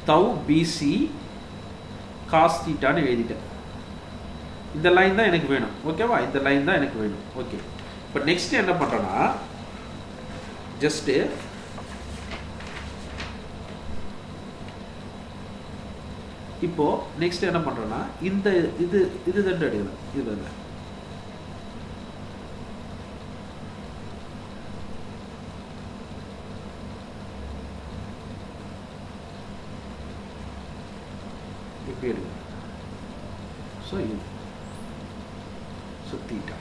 tau BC cos தீட்டான்னு எழுதிட்டேன். இந்த லைன் தான் எனக்கு வேணும் ஓகேவா, இந்த லைன் தான் எனக்கு வேணும். ஓகே, இப்போ நெக்ஸ்ட் என்ன பண்றேன்னா ஜஸ்ட் இப்போ நெக்ஸ்ட் என்ன பண்றேன்னா இந்த இது தண்டு எடுக்கிறேன். இது இப்படி எடுக்கிறேன். ஸோ இது தீட்டா.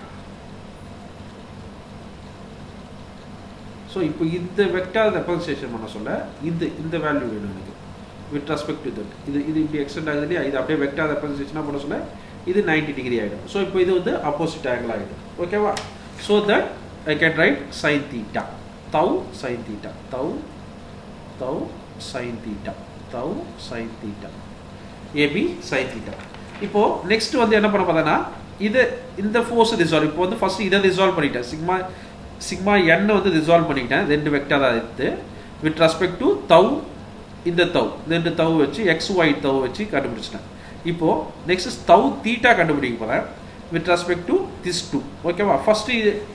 ஸோ இப்போ இந்த வெக்டார் ரெப்ரசன்டேஷன் பண்ண சொல்ல இந்த வேல்யூ வேணும் எனக்கு வித் ரெஸ்பெக்ட் டு தட். இது இப்படி எக்ஸ்டெண்ட் ஆகுது இல்லையா, இது அப்படியே வெக்டார் ரெப்ரசன்டேஷனாக பண்ண சொல்ல இது 90 டிகிரி ஆகிடும். ஸோ இப்போ இது வந்து ஆப்போசிட் ஆங்கிள் ஆகிடும் ஓகேவா. So that I can write sine theta, tau sine theta, tau sine theta, tau sine theta, AB sine theta. இப்போ நெக்ஸ்ட் வந்து என்ன பண்ண பார்த்தா இந்த ஃபோர்ஸ் ரிசால்வ். இப்போ வந்து ஃபர்ஸ்ட் இதை ரிசால்வ் பண்ணிட்டேன், சிக்மா n வந்து ரிசால்வ் பண்ணிட்டேன், ரெண்டு வெக்டாரா எடுத்து வித் ரெஸ்பெக்ட் டு tau, இந்த ரெண்டு tau வச்சு xy tau வச்சு கண்டுபிடிச்சிட்டேன். இப்போ நெக்ஸ்ட் tau தீட்டா கண்டுபிடிக்க போறேன் வித் ரெஸ்பெக்ட் டு திஸ் 2 ஓகேவா. ஃபர்ஸ்ட்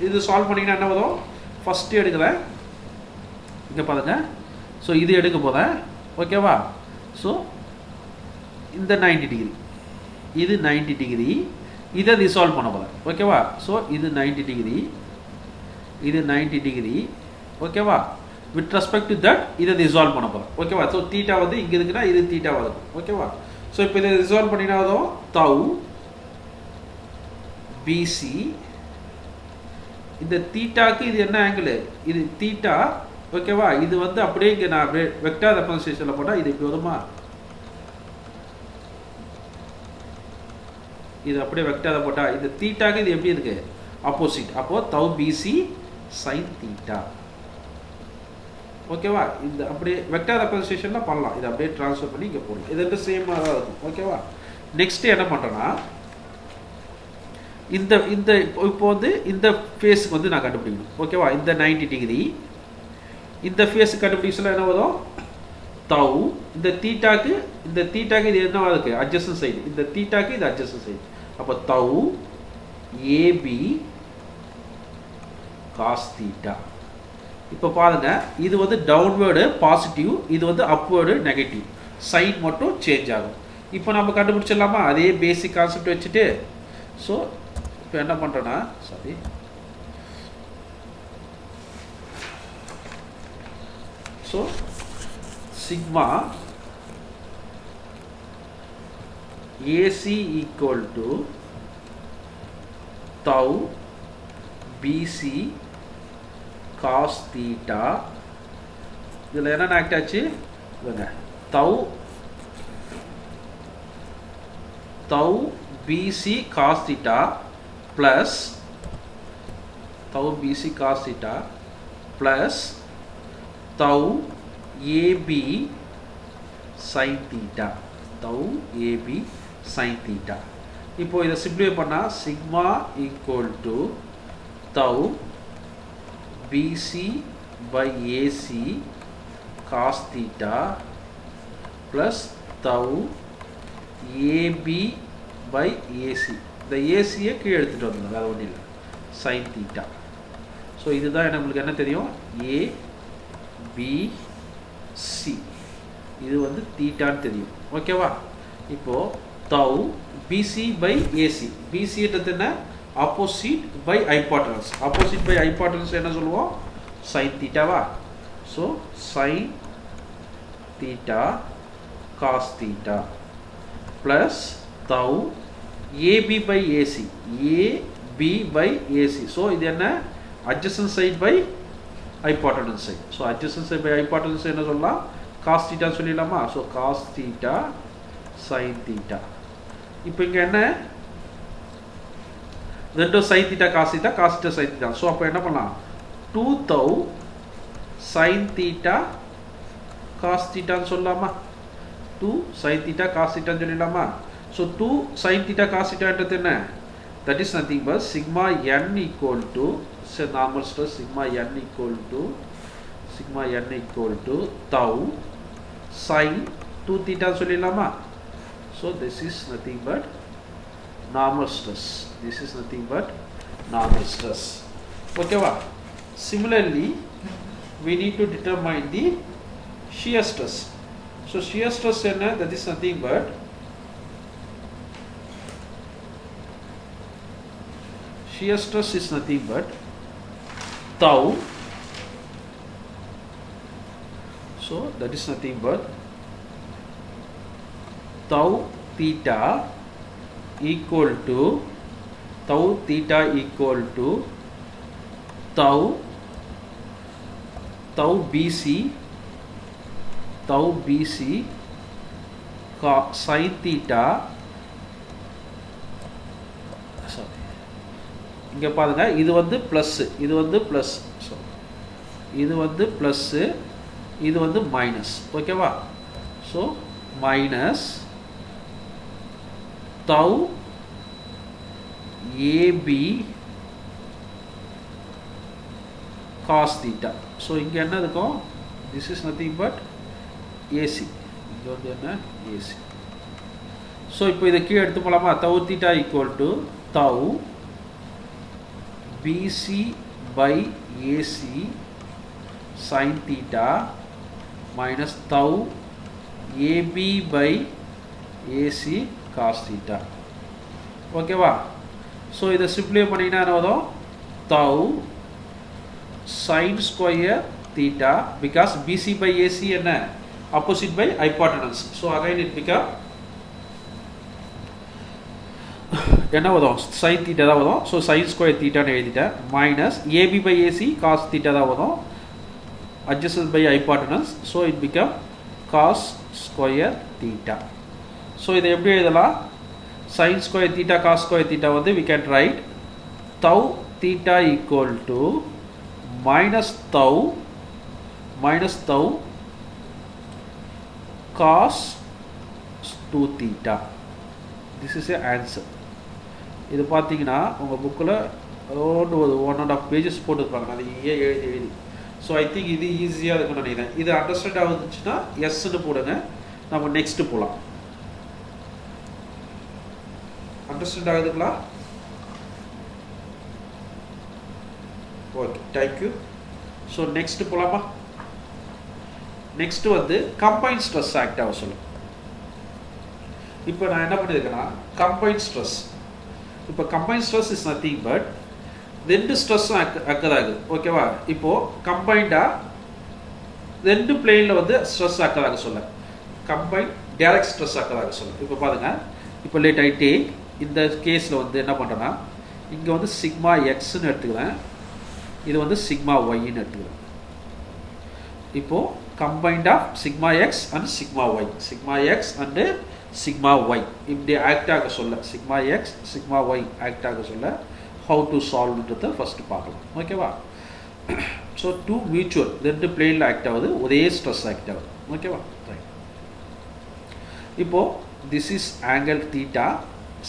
இது சால்வ் பண்ணீங்கன்னா என்ன வரும், ஃபர்ஸ்ட் எடுக்கிறேன் இங்க பாருங்க. ஸோ இது எடுக்க போறேன் ஓகேவா. ஸோ இந்த 90 டிகிரி, இது 90 டிகிரி, இதை ரிசால்வ் பண்ண போறேன் ஓகேவா. ஸோ இது 90 டிகிரி, இது 90 டிகிரி ஓகேவா. வித் ரெஸ்பெக்ட் டு தட் இதை ரிசால்வ் பண்ண போறேன் ஓகேவா. ஸோ தீட்டா வந்து இங்க இருக்குன்னா இது தீட்டாவா இருக்கும் ஓகேவா. ஸோ இப்போ இதை ரிசால்வ் பண்ணினாலும் tau BC, இந்த தீட்டாக்கு இது என்ன ஆங்கிள், இது தீட்டா ஓகேவா. இது வந்து அப்படியே இங்க நான் வெக்டார் ரெப்ரசன்டேஷன்ல போட்டா இது இப்படி வருமா, இது அப்படியே வெக்டார் போட்டா இந்த தீட்டாக்கு இது எப்படி இருக்கு, ஆப்போசிட். அப்போ tau BC sin தீட்டா ஓகேவா. இந்த அப்படியே வெக்டார் ரெப்ரசன்டேஷன்ல பண்ணலாம், இதை அப்படியே ட்ரான்ஸ்ஃபர் பண்ணி இங்க போடலாம், இது ரெண்டும் சேமா தான் இருக்கும் ஓகேவா. நெக்ஸ்ட் என்ன பண்றேன்னா இந்த இப்போ வந்து இந்த ஃபேஸ்க்கு வந்து நான் கண்டுபிடிக்கணும் ஓகேவா. இந்த 90 டிகிரி இந்த ஃபேஸ் கண்டுபிடிச்சல என்ன வரும், tau இந்த தீட்டாக்கு இது என்னவா இருக்கு, அட்ஜசன்ட் சைடு, இந்த தீட்டாக்கு இது அட்ஜசன்ட் சைடு. அப்போ tau AB cos தீட்டா. இப்போ பாருங்க, இது வந்து டவுன்வர்டு பாசிட்டிவ், இது வந்து அப்வர்டு நெகட்டிவ், சைன் மட்டும் சேஞ்ச் ஆகும். இப்போ நம்ம கண்டுபிடிச்சிடலாமா அதே பேசிக் கான்செப்ட் வச்சுட்டு. ஸோ இப்போ என்ன பண்றேன்னா sorry, so sigma AC equal to tau BC cos theta. இதில் என்ன ஆக்ட் ஆச்சு, tau BC cos theta plus tau BC cos theta plus tau AB sin theta. Tau AB sin theta. இப்போ இதை simplify பண்ணா sigma equal to tau BC by AC cos theta plus tau AB by AC. இந்த AC கீழே எடுத்துட்டு வரணும், வேற ஒன்றும் இல்லை, sin theta. ஸோ இதுதான் நம்மளுக்கு என்ன தெரியும், ABC. இது வந்து தீட்டான்னு தெரியும். ஓகேவா? இப்போ tau BC by AC. BC என்றது என்ன? Opposite by hypotenuse. Opposite by hypotenuse என்ன சொல்லுவோம்? sin தீட்டாவா? So sin theta cos theta plus tau AB by AC. AB by AC. So இது என்ன? adjacent side by hypotenuse side. So adjacent side by hypotenuse என்ன சொல்லலாம்? cos theta சொல்லிடலாமா? So cos theta sin theta. இப்போ இங்க என்ன? ரெண்டும் sin theta cos theta, cos theta sin theta. So அப்போ என்ன பண்ணலாம்? 2 tau sin theta cos theta சொல்லலாமா? 2 sin theta cos theta சொல்லிடலாமா? So 2 sin theta cos theta என்றது என்ன? That is nothing but sigma n equal to, say normal stress, sigma n equal to tau sin 2 theta சொல்லிடலாமா? So this is nothing but normal stress. This is nothing but normal stress. Okay va? Similarly, we need to determine the shear stress. So shear stress enna? That is nothing but shear stress is nothing but tau. So that is nothing but tau theta equal to tau BC sin theta. Sorry, இங்க பாருங்க, இது வந்து plus, இது வந்து plus, இது வந்து plus, இது வந்து மைனஸ். ஓகேவா? So minus tau AB cos theta. So இங்கே என்ன இருக்கும்? This is nothing but AC. இங்கே வந்து என்ன? AC. ஸோ இப்போ இதை கீழே எடுத்து போகலாமா? tau theta equal to tau BC by AC sin theta minus tau AB by AC cos theta. ஓகேவா? ஸோ இதை சிம்பிளிஃபை பண்ணிங்கன்னா என்ன வரும்? tau sin square theta, because BC by AC என்ன? opposite by hypotenuse. So again it become என்ன வரும்? sin theta தான் வரும். ஸோ sin square theta ன்னு எழுதிட்டேன். Minus AB by AC cos theta தான் வரும், adjacent by hypotenuse. So it become cos square theta. So இதை எப்படி எழுதலாம்? sin square theta cos square theta வந்து we can write tau theta equal to minus tau cos 2 theta. This is a answer. இது பார்த்தீங்கன்னா உங்கள் புக்கில் around ஒரு 1.5 pages போட்டுருப்பாங்க, அது எழுதி. ஸோ ஐ திங்க் இது ஈஸியாக இருக்குன்னு நினைக்கிறேன். இது அண்டர்ஸ்டாண்ட் ஆகுதுச்சுன்னா எஸ்ன்னு போடுங்க, நம்ம நெக்ஸ்ட்டு போகலாம். அண்டர்ஸ்டாண்ட் ஆகுதுங்களா? Okay, thank you. ஸோ நெக்ஸ்ட்டு போகலாமா? நெக்ஸ்ட்டு வந்து கம்பைன் ஸ்ட்ரெஸ் ஆக்டாக சொல்லும். இப்போ நான் என்ன பண்ணியிருக்கேன்னா கம்பைன் ஸ்ட்ரெஸ். இப்போ combine stress is nothing but ரெண்டு ஸ்ட்ரெஸ்ஸும் அக்கதாகுது. ஓகேவா? இப்போது கம்பைண்டாக ரெண்டு பிளேனில் வந்து ஸ்ட்ரெஸ் அக்கதாக சொல்ல, கம்பைன் டைரக்ட் ஸ்ட்ரெஸ் அக்கதாக சொல்ல. இப்போ பாருங்கள், இப்போ லேட் ஐ டேக் இந்த கேஸில் வந்து என்ன பண்ணுறேன்னா இங்கே வந்து சிக்மா எக்ஸ்ன்னு எடுத்துக்கிறேன், இது வந்து சிக்மா ஒய்ன்னு எடுத்துக்கிறேன். இப்போது combined of sigma x and sigma y, sigma x and sigma y இப்படி ஆக்ட் ஆக சொல்ல, sigma x sigma y act ஆக சொல்ல ஹவு டு சால்வ்ன்றதை ஃபஸ்ட்டு பார்க்கலாம். ஓகேவா? ஸோ டூ மியூச்சுவல் ரெண்டு பிளேனில் ஆக்ட் ஆகுது, ஒரே ஸ்ட்ரெஸ் ஆக்ட் ஆகுது. ஓகேவா? ரைட். இப்போது this is angle theta,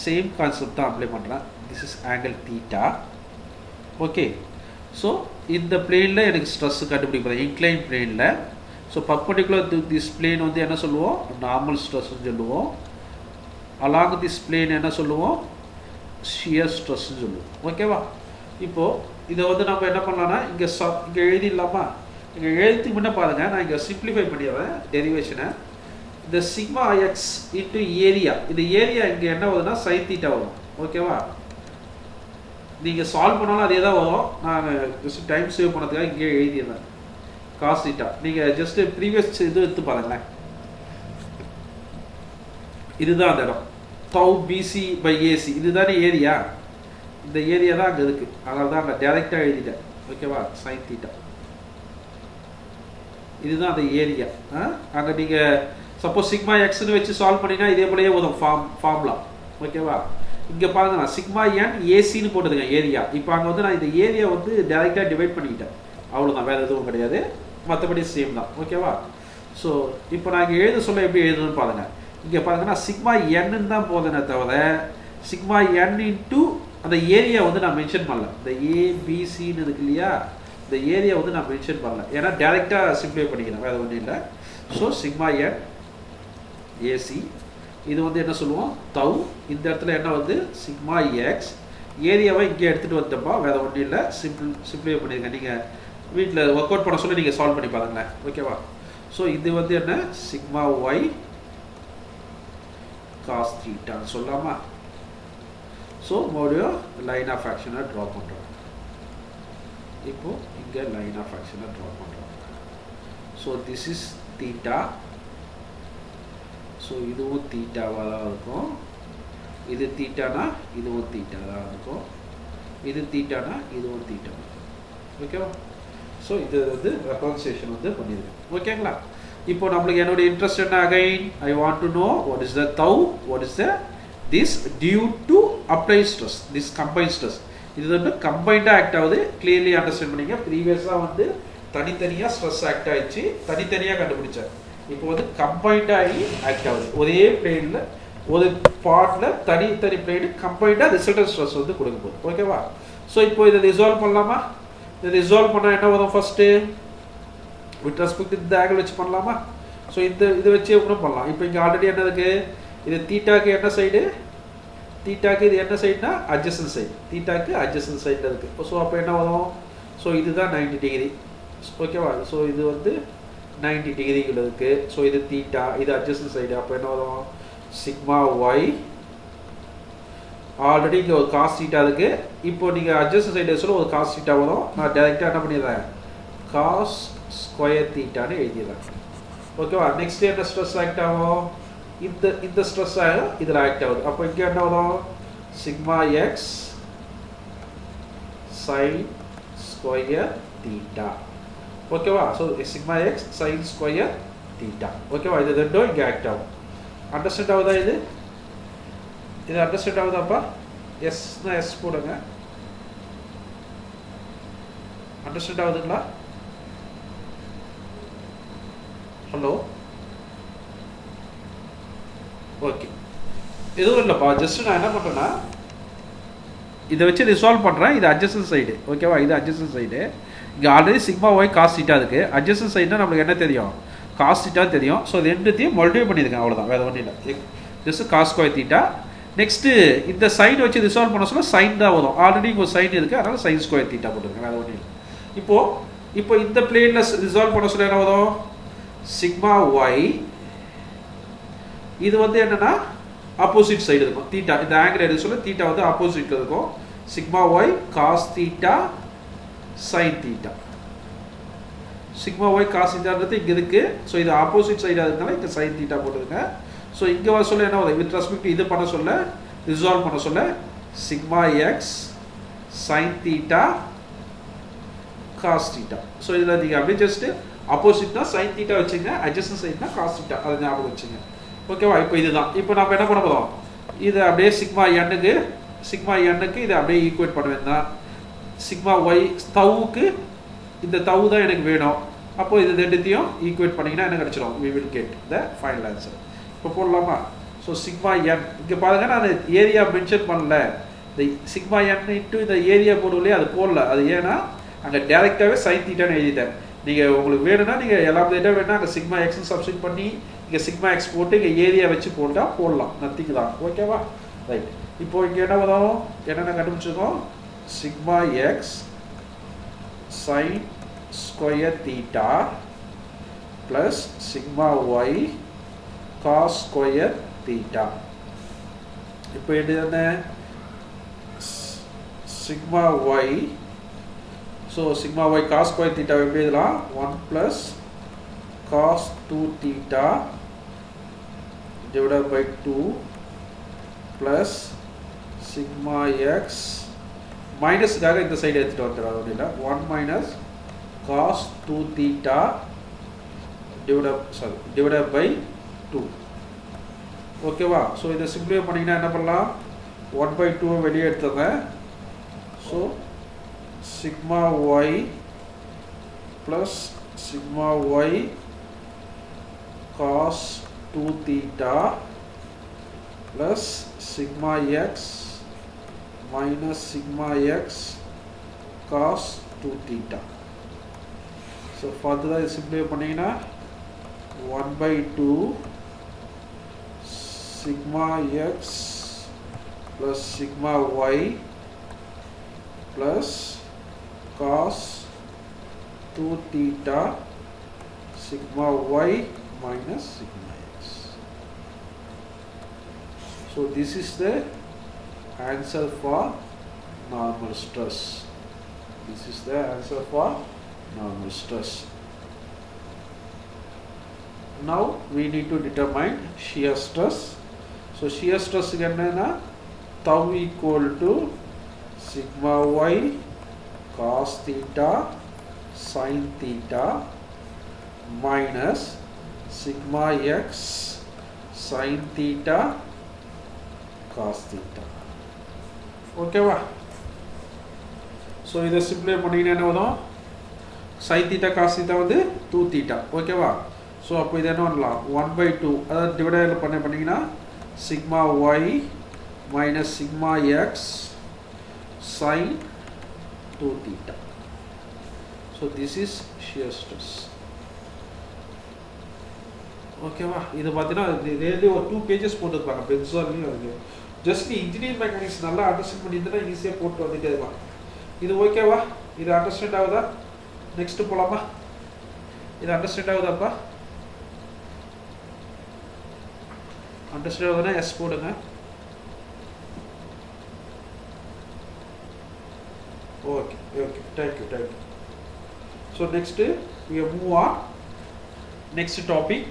same concept தான் அப்ளை பண்ணுறேன். This is angle theta. Okay. So இந்த பிளேனில் எனக்கு ஸ்ட்ரெஸ் கண்டுபிடிப்பேன், இன்க்ளைன் பிளேனில். So perpendicular to this plane வந்து என்ன சொல்லுவோம்? நார்மல் ஸ்ட்ரெஸ்ன்னு சொல்லுவோம். அலாங் திஸ் பிளேன் என்ன சொல்லுவோம்? ஷியர் ஸ்ட்ரெஸ்ன்னு சொல்லுவோம். ஓகேவா? இப்போது இதை வந்து நம்ம என்ன பண்ணலாம்னா இங்கே எழுதிடலாமா? இங்கே எழுதுக்கு முன்னே பாருங்கள், நான் இங்கே சிம்பிளிஃபை பண்ணிடுறேன் டெரிவேஷனை. இந்த சிக்மா எக்ஸ் இன்ட்டு ஏரியா, இந்த ஏரியா இங்கே என்ன வருதுன்னா சைன் தீட்டா வரும். ஓகேவா? நீங்கள் சால்வ் பண்ணாலும் அதே தான் வரும். நான் ஜஸ்ட் டைம் சேவ் பண்ணதுக்காக இங்கே எழுதிடுறேன் காஸ் தீட்டா. நீங்கள் ஜஸ்ட்டு ப்ரீவியஸ் இது எடுத்து பாருங்களேன். இதுதான் அந்த இடம், டவு பிசி பை ஏசி, இதுதானே ஏரியா. இந்த ஏரியா தான் அங்கே இருக்குது, அதனால தான் அங்கே டேரெக்டாக எழுதிட்டேன். ஓகேவா? சைன் தீட்டா இதுதான் அந்த ஏரியா. அங்கே நீங்கள் சப்போஸ் சிக்மா எக்ஸ்ன்னு வச்சு சால்வ் பண்ணிங்கன்னா இதே போலயே வரும் ஃபார்முலா. ஓகேவா? இங்கே பாருங்க, நான் சிக்மா என் ஏசின்னு போட்டதுங்க ஏரியா. இப்போ அங்கே வந்து நான் இந்த ஏரியா வந்து டேரெக்டாக டிவைட் பண்ணிக்கிட்டேன், அவ்வளோதான், வேறு எதுவும் கிடையாது, மற்றபடி சேம் தான். ஓகேவா? ஸோ இப்போ நான் இங்கே எழுத சொல்ல எப்படி எழுதுன்னு பாருங்கள். இங்கே பாருங்கன்னா சிக்மா என்னு தான் போதுனே தவிர சிக்மா என் இன்ட்டு அந்த ஏரியா வந்து நான் மென்ஷன் பண்ணல. இந்த ஏபிசின்னு இருக்கு இல்லையா, இந்த ஏரியா வந்து நான் மென்ஷன் பண்ணல, ஏன்னா டேரெக்டாக சிம்ப்ளிஃபை பண்ணிக்கிறேன், வேறு ஒன்றும் இல்லை. ஸோ சிக்மா என் ஏசி, இது வந்து என்ன சொல்லுவோம்? தவ். இந்த இடத்துல என்ன வந்து சிக்மா எக்ஸ், ஏரியாவை இங்கே எடுத்துகிட்டு வந்துட்டப்பா, வேறு ஒன்றும் இல்லை, சிம்ப்ளிஃபை பண்ணியிருக்கேன். நீங்கள் வீட்டில் ஒர்க் அவுட் பண்ண சொல்லி நீங்கள் சால்வ் பண்ணி பாருங்களேன். ஓகேவா? ஸோ இது வந்து என்ன? சிக்மா ஒய் காஸ் தீட்டான்னு சொல்லலாமா? ஸோ மறுபடியும் லைன் ஆஃப் ஆக்ஷனை ட்ரா பண்ணுறோம். இப்போது இங்கே லைன் ஆஃப் ஆக்ஷனை ட்ரா பண்ணுறோம். So this is theta. So இதுவும் தீட்டாவாக தான் இருக்கும். இது தீட்டானா இதுவும் தீட்டா தான் இருக்கும். இது தீட்டானா இதுவும் தீட்டா. ஓகேவா? ஸோ இது வந்து ரெக்கன்சிலேஷன் வந்து பண்ணிடுவேன். ஓகேங்களா? இப்போ நம்மளுக்கு என்னோட இன்ட்ரெஸ்ட் என்ன? Again I want to know what is the tau, what is the this due to applied stress, this combined stress. இது வந்து கம்பைண்டாக ஆக்ட் ஆகுது. கிளியர்லி அண்டர்ஸ்டாண்ட் பண்ணிங்க. ப்ரீவியஸாக வந்து தனித்தனியாக ஸ்ட்ரெஸ் ஆக்ட் ஆகிடுச்சு, தனித்தனியாக கண்டுபிடிச்சார். இப்போ வந்து கம்பைண்டாகி ஆக்ட் ஆகுது, ஒரே பிளேனில் ஒரு பார்ட்டில் தனித்தனி பிளேனு கம்பைண்டாக ரிசல்டன் ஸ்ட்ரெஸ் வந்து கொடுக்க போகுது. ஓகேவா? ஸோ இப்போ இதை ரிசால்வ் பண்ணலாமா? இதை ரிசால்வ் பண்ணால் என்ன வரும்? ஃபஸ்ட்டு வித் ரெஸ்பெக்ட் இந்த ஆங்கிள் வச்சு பண்ணலாமா? ஸோ இதை வச்சு கூட பண்ணலாம். இப்போ இங்கே ஆல்ரெடி என்ன இருக்குது? இது தீட்டாக்கு என்ன சைடு? தீட்டாக்கு இது என்ன சைடுனா அட்ஜசன்ட் சைடு. தீட்டாக்கு அட்ஜசன்ட் சைடில் இருக்குது. ஸோ அப்போ என்ன வரும்? ஸோ இதுதான் 90 டிகிரி. ஓகேவா? ஸோ இது வந்து 90 டிகிரிக்குள்ள இருக்குது. ஸோ இது தீட்டா, இது அட்ஜசன்ட் சைடு. அப்போ என்ன வரும்? சிக்மா ஒய், ஆல்ரெடி இங்கே ஒரு காஸ் தீட்டா இருக்குது. இப்போ நீங்கள் அட்ஜசன்ட் சைடு சொல்ல ஒரு காஸ் தீட்டா வரும். நான் டேரெக்டாக என்ன பண்ணிடுறேன்? காஸ் ஸ்கொயர் தீட்டான்னு எழுதிடுறேன். ஓகேவா? நெக்ஸ்ட் என்ன ஸ்ட்ரெஸ் ஆக்ட் ஆகும்? இந்த ஸ்ட்ரெஸ் ஆகும், இதில் ஆக்ட் ஆகுது. அப்போ இங்கே என்ன வரும்? Sigma x sine square theta. ஓகேவா? So sigma x sine square theta. ஓகேவா? இது ரெண்டும் இங்கே ஆக்ட் ஆகும். அண்டர்ஸ்டாண்ட் ஆகுதா? இது அண்டர்ஸ்டாண்ட் ஆகுதாப்பா? எஸ்னா எஸ் போடுங்க. அண்டர்ஸ்டாண்ட் ஆகுதுங்களா? ஹலோ? ஓகே, எதுவும் இல்லைப்பா. ஜஸ்ட் நான் என்ன பண்ணுறேன்னா இதை வச்சு ரிசால்வ் பண்ணுறேன். இது அட்ஜசன்ட் சைடு. ஓகேவா? இது அட்ஜசன்ட் சைடு. இங்கே already sigma y cos theta இருக்குது. அட்ஜசன்ட் சைடுனா நம்மளுக்கு என்ன தெரியும்? காஸ் தீட்டா தெரியும். ஸோ இது ரெண்டுத்தையும் மல்டிப்ளை பண்ணியிருக்கேன், அவ்வளோதான், வேறு ஒன்றும் இல்லை. Just cos square theta. Next இந்த சைன் வச்சு ரிசால்வ் பண்ண சொல்ல சைன் தான் வரும். ஆல்ரெடி இங்கே ஒரு சைன் இருக்குது, அதனால் சைன் ஸ்கொயர் தீட்டா போட்டுருக்கேன், வேறு ஒன்றும் இல்லை. இப்போ இந்த பிளேனில் ரிசால்வ் பண்ண சொல்ல என்ன வரும்? சிக்மா ஒய், இது வந்து என்னன்னா ஆப்போசிட் சைடு இருக்கும். தீட்டா, இந்த ஆங்கிள் எடுக்க சொல்ல தீட்டா வந்து ஆப்போசிட்ல இருக்கும். Sigma y cos theta sine theta. Sigma y cos தீட்டான்றது இங்கே இருக்கு. ஸோ இது ஆப்போசிட் சைடாக இருந்தாலும் இங்கே சைன் தீட்டா போட்டுருங்க. ஸோ இங்கே வர சொல்ல என்ன வரும்? வித் ரெஸ்பெக்ட் இது பண்ண சொல்ல ரிசால்வ் பண்ண சொல்ல sigma x sine theta cos theta. So இதில் நீங்கள் அப்படியே ஜஸ்ட் ஆப்போசிட்னா சைன் தீட்டா வச்சுங்க, அட்ஜஸ்ட் சைட்னா காஸ் தீட்டா, அதை ஞாபகம் வச்சுங்க. ஓகேவா? இப்போ இதுதான். இப்போ நம்ம என்ன பண்ண போகிறோம்? இதை அப்படியே சிக்மா எண்ணுக்கு இதை அப்படியே ஈக்குவேட் பண்ண வேண்டாம். சிக்மா ஒய் தவுக்கு இந்த தவு தான் எனக்கு வேணும். அப்போ இது ரெண்டுத்தையும் ஈக்குவேட் பண்ணிங்கன்னா என்ன கிடைச்சிடும்? we will get the final answer. இப்போ போடலாமா? ஸோ சிக்மா n இங்கே பாருங்க, நான் ஏரியா மென்ஷன் பண்ணல. இந்த சிக்மா n இன்ட்டு இந்த ஏரியா போடுவலையே அது போடல. அது ஏன்னா அங்கே டேரெக்டாகவே சைன் தீட்டான்னு எழுதிட்டேன். நீங்கள் உங்களுக்கு வேணும்னா நீங்கள் எல்லா டேட்டா வேணும்னா அங்கே சிக்மா எக்ஸ்ன்னு சப்ஸ்டிட் பண்ணி இங்கே சிக்மா எக்ஸ் போட்டு இங்கே ஏரியா வச்சு போட்டால் போடலாம், நத்திங் தான். ஓகேவா? ரைட். இப்போ இங்கே என்ன வரும்? என்னென்ன கண்டுபிடிச்சிருக்கோம்? Sigma X sin square theta plus sigma y cos square theta. இப்போ இது என்ன? sigma y, so sigma y cos square theta எப்படி எழுதலாம்? 1 plus cos 2 theta divided by 2 plus sigma x minus காக இந்த சைடு எடுத்துட்டு வந்துடலாம். இல்ல 1 minus cos 2 theta divided by 2. ஓகேவா? ஸோ இதை சிம்பிளிஃபை பண்ணிங்கன்னா என்ன பண்ணலாம்? 1/2 வெளியே எடுத்துங்க. So sigma y plus sigma y cos 2 theta plus sigma x minus sigma x cos 2 theta. So further simplify பண்ணீங்கன்னா 1/2 sigma x plus sigma y plus cos 2 theta sigma y minus sigma x. So this is the answer for normal stress. This is the answer for normal stress. Now we need to determine shear stress. So shear stress enna tau equal to sigma y cos theta sin theta minus sigma x sin theta cos theta. ஓகேவா? So இதை சிம்பிளை பண்ணிங்கன்னா என்ன வரும்? sin theta cos theta வந்து 2 theta. ஓகேவா? So அப்போ இது என்ன பண்ணலாம்? 1/2 அதாவது டிவைடரில் பண்ணிங்கன்னா sigma y minus sigma x sin 2 theta. So this is shear stress. ஓகேவா? இது பார்த்தீங்கன்னா இது ஒரு 2 pages போட்டுருப்பாங்க பென்சாலையும். அது ஜஸ்ட் இன்ஜினியரிங் மெக்கானிக்ஸ் நல்லா அண்டர்ஸ்டாண்ட் பண்ணியிருந்தா ஈஸியாக போட்டு வந்துட்டே இருப்பாங்க. இது ஓகேவா? இது அண்டர்ஸ்டாண்ட் ஆகுதா? நெக்ஸ்ட் போகலாமா? இது அண்டர்ஸ்டாண்ட் ஆகுதாப்பா? அண்டர்ஸ்டாண்ட் ஆகுதுன்னா எஸ் போடுங்க. Okay okay, thank you thank you. So next we move on. Next topic.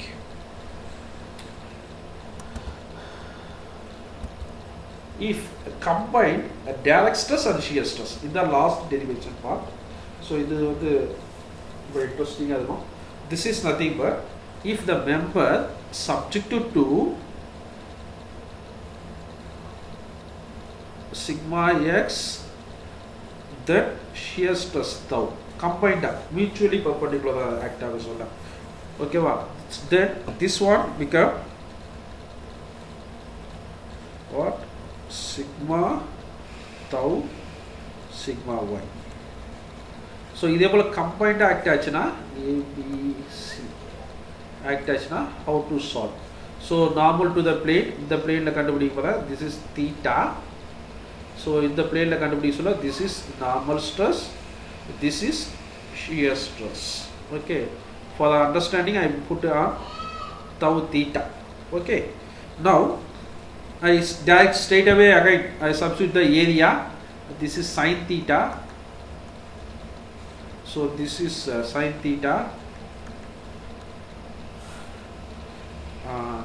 If combined direct stress and shear stress in the last derivation part. So இது வந்து very interesting ஆ இருக்கும். This is nothing but if the member subjected to sigma x that shear stress tau combined mutually perpendicular act ஆக சொல்லலாம். ஓகேவா? Then this one become what? Sigma tau sigma y. So இதே போல combined act ஆச்சுனா A B C act ஆச்சுனா how to solve? So normal to the plane, இந்த planeல கண்டுபிடிக்க போற this is theta. So இந்த planeல கண்டுபிடிக்க சொல்ல this is normal stress, this is shear stress. Okay, for the understanding I put on tau theta. Okay, now I direct straight away again I substitute the area. This is sin theta. So this is sin theta.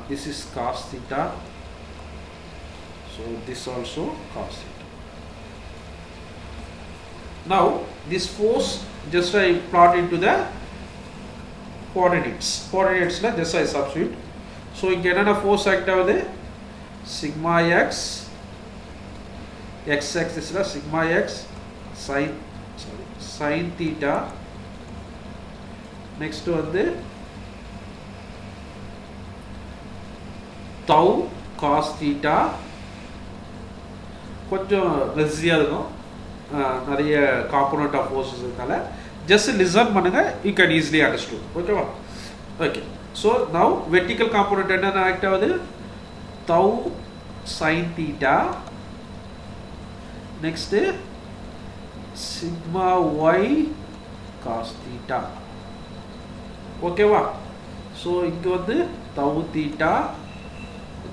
This is cos theta. So this also cos theta. Now this force just I plot into the coordinates. Coordinates la just I substitute. So இங்க என்னென்ன force act ஆகுது? Sigma x x axis la sigma x sin theta next வந்து tau cos theta கொஞ்சம் Messiah இருக்கும் நிறைய component of forces இருக்கனால just listen பண்ணுங்க you can easily understood ஓகேவா okay so now vertical component என்ன ஆக்ட் ஆகுது tau sin theta next sigma y cos theta ஓகேவா so இங்க வந்து tau theta